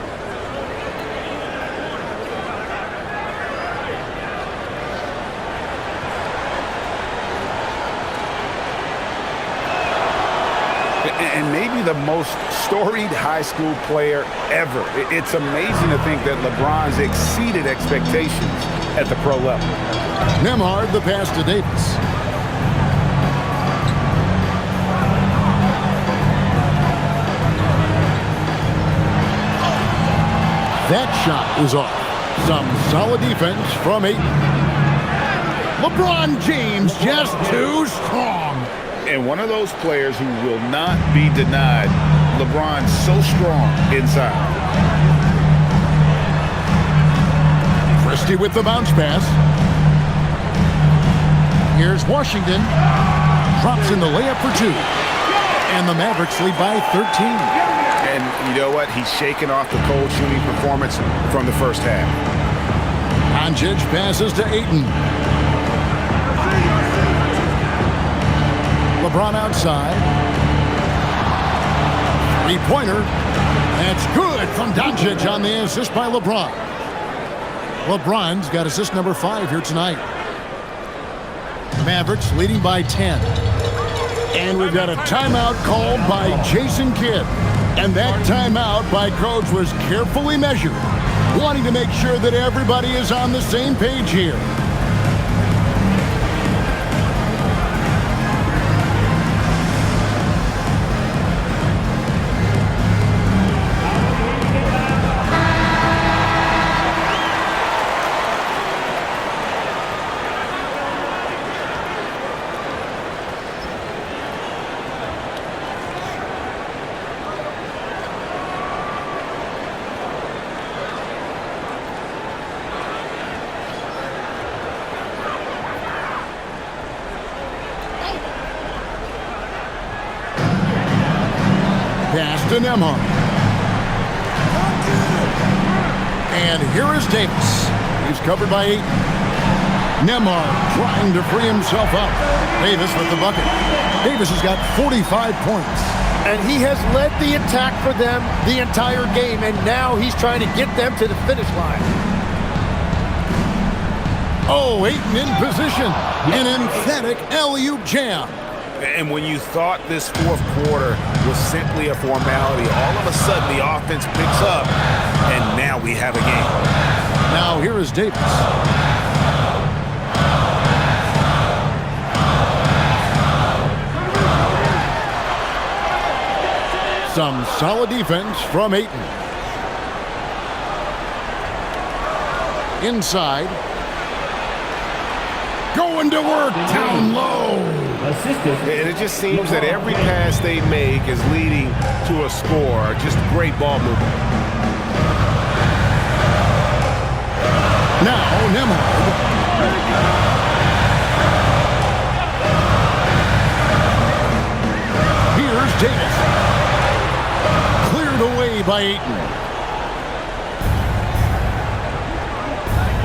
And maybe the most storied high school player ever. It's amazing to think that LeBron's exceeded expectations at the pro level. Nembhard, the pass to Davis. That shot is off. Some solid defense from Ayton. LeBron James just too strong. And one of those players who will not be denied. LeBron's so strong inside. Christie with the bounce pass. Here's Washington. Drops in the layup for 2. And the Mavericks lead by 13. And you know what? He's shaking off the cold shooting performance from the first half. Doncic passes to Ayton. LeBron outside. Three-pointer. That's good from Doncic on the assist by LeBron. LeBron's got assist number 5 here tonight. Mavericks leading by 10. And we've got a timeout called by Jason Kidd. And that timeout by Coach was carefully measured, wanting to make sure that everybody is on the same page here. Pass to Nembhard. And here is Davis. He's covered by 8. Nembhard trying to free himself up. Davis with the bucket. Davis has got 45 points. And he has led the attack for them the entire game, and now he's trying to get them to the finish line. Oh, Ayton in position. An emphatic alley-oop jam. And when you thought this fourth quarter was simply a formality, all of a sudden the offense picks up, and now we have a game. Now here is Davis. Some solid defense from Ayton. Inside. Going to work down low. And it just seems that every pass they make is leading to a score. Just great ball movement. Now Nembhard. Here's Davis. Cleared away by Ayton.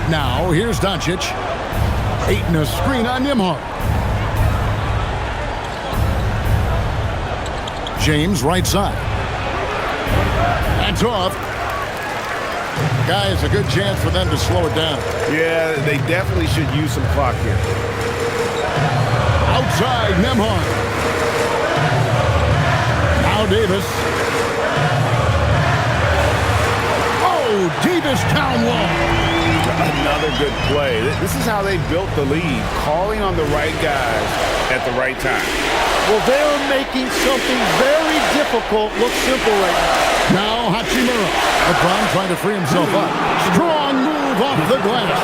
Now here's Doncic. Ayton a screen on Nembhard. James right side. That's off. Guys, a good chance for them to slow it down. Yeah, they definitely should use some clock here. Outside, Nembhard. Now Davis. Oh, Davis down low. Another good play. This is how they built the lead, calling on the right guys at the right time. Well, they're making something very difficult look simple right now. Now Hachimura. LeBron trying to free himself up. Strong move off the glass.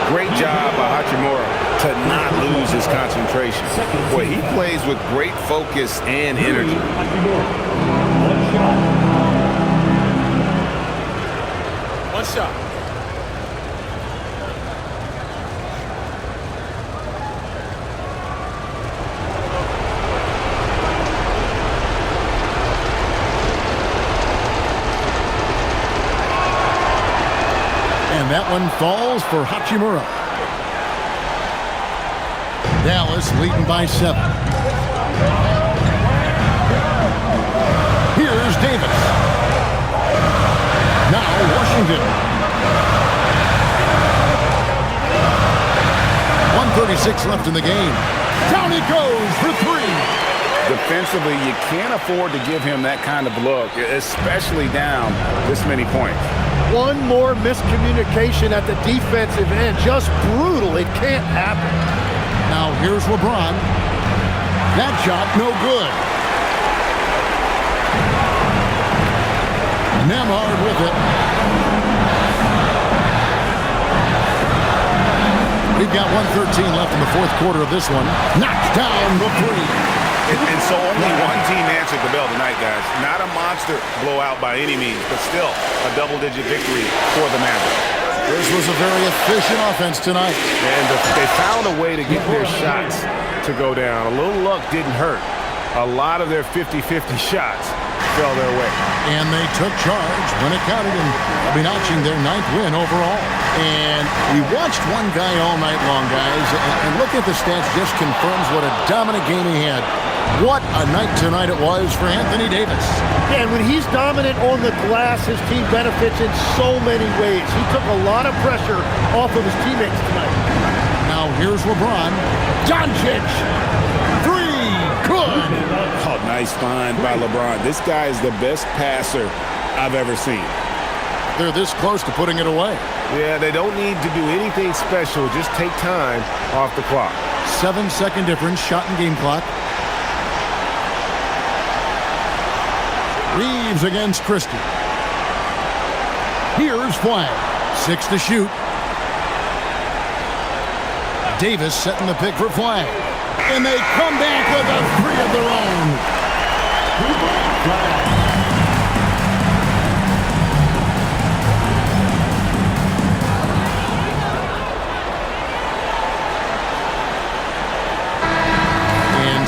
Great job by Hachimura to not lose his concentration. Boy, he plays with great focus and energy. One shot. And that one falls for Hachimura. Dallas leading by 7. Here's Davis. Now Washington. 1:36 left in the game. Down he goes for 3. Defensively, you can't afford to give him that kind of look, especially down this many points. One more miscommunication at the defensive end. Just brutal. It can't happen. Now here's LeBron. That shot no good. Nemhard with it. We've got 1:13 left in the fourth quarter of this one. Knocked down the 3. And so only one team answered the bell tonight, guys. Not a monster blowout by any means, but still a double-digit victory for the Mavericks. This was a very efficient offense tonight. And they found a way to get their shots to go down. A little luck didn't hurt. A lot of their 50-50 shots fell their way. And they took charge when it counted, and they'll be notching their 9th win overall. And we watched one guy all night long, guys, and looking at the stats just confirms what a dominant game he had. What a night tonight it was for Anthony Davis. Yeah, and when he's dominant on the glass, his team benefits in so many ways. He took a lot of pressure off of his teammates tonight. Now here's LeBron. Doncic. 3. Good. Oh, nice find by LeBron. This guy is the best passer I've ever seen. They're this close to putting it away. Yeah, they don't need to do anything special. Just take time off the clock. 7-second difference, shot and game clock. Reeves against Christie. Here's Flag. 6 to shoot. Davis setting the pick for Flag. And they come back with a 3 of their own.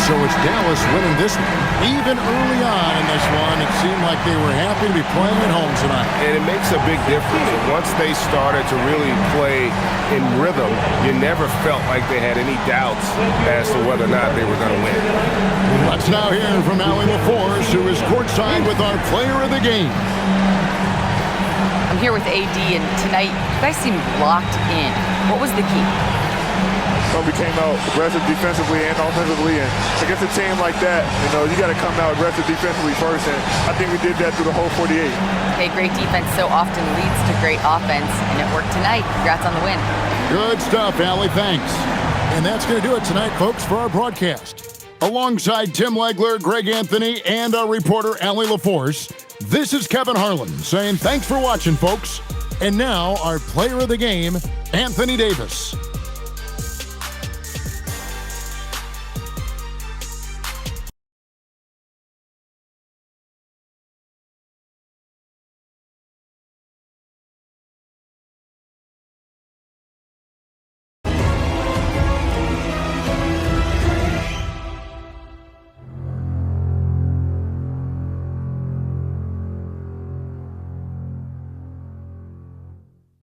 So it's Dallas winning this one. Even early on in this one, it seemed like they were happy to be playing at home tonight. And it makes a big difference. Once they started to really play in rhythm, you never felt like they had any doubts as to whether or not they were going to win. Let's now hear from Allie LaForce, who is courtside with our player of the game. I'm here with AD, and tonight you guys seem locked in. What was the key? We came out aggressive defensively and offensively, and against a team like that, you got to come out aggressive defensively first, and I think we did that through the whole 48. Okay, great defense so often leads to great offense, and it worked tonight. Congrats on the win. Good stuff, Allie. Thanks. And that's going to do it tonight, folks, for our broadcast. Alongside Tim Legler, Greg Anthony, and our reporter, Allie LaForce, this is Kevin Harlan saying thanks for watching, folks. And now, our player of the game, Anthony Davis.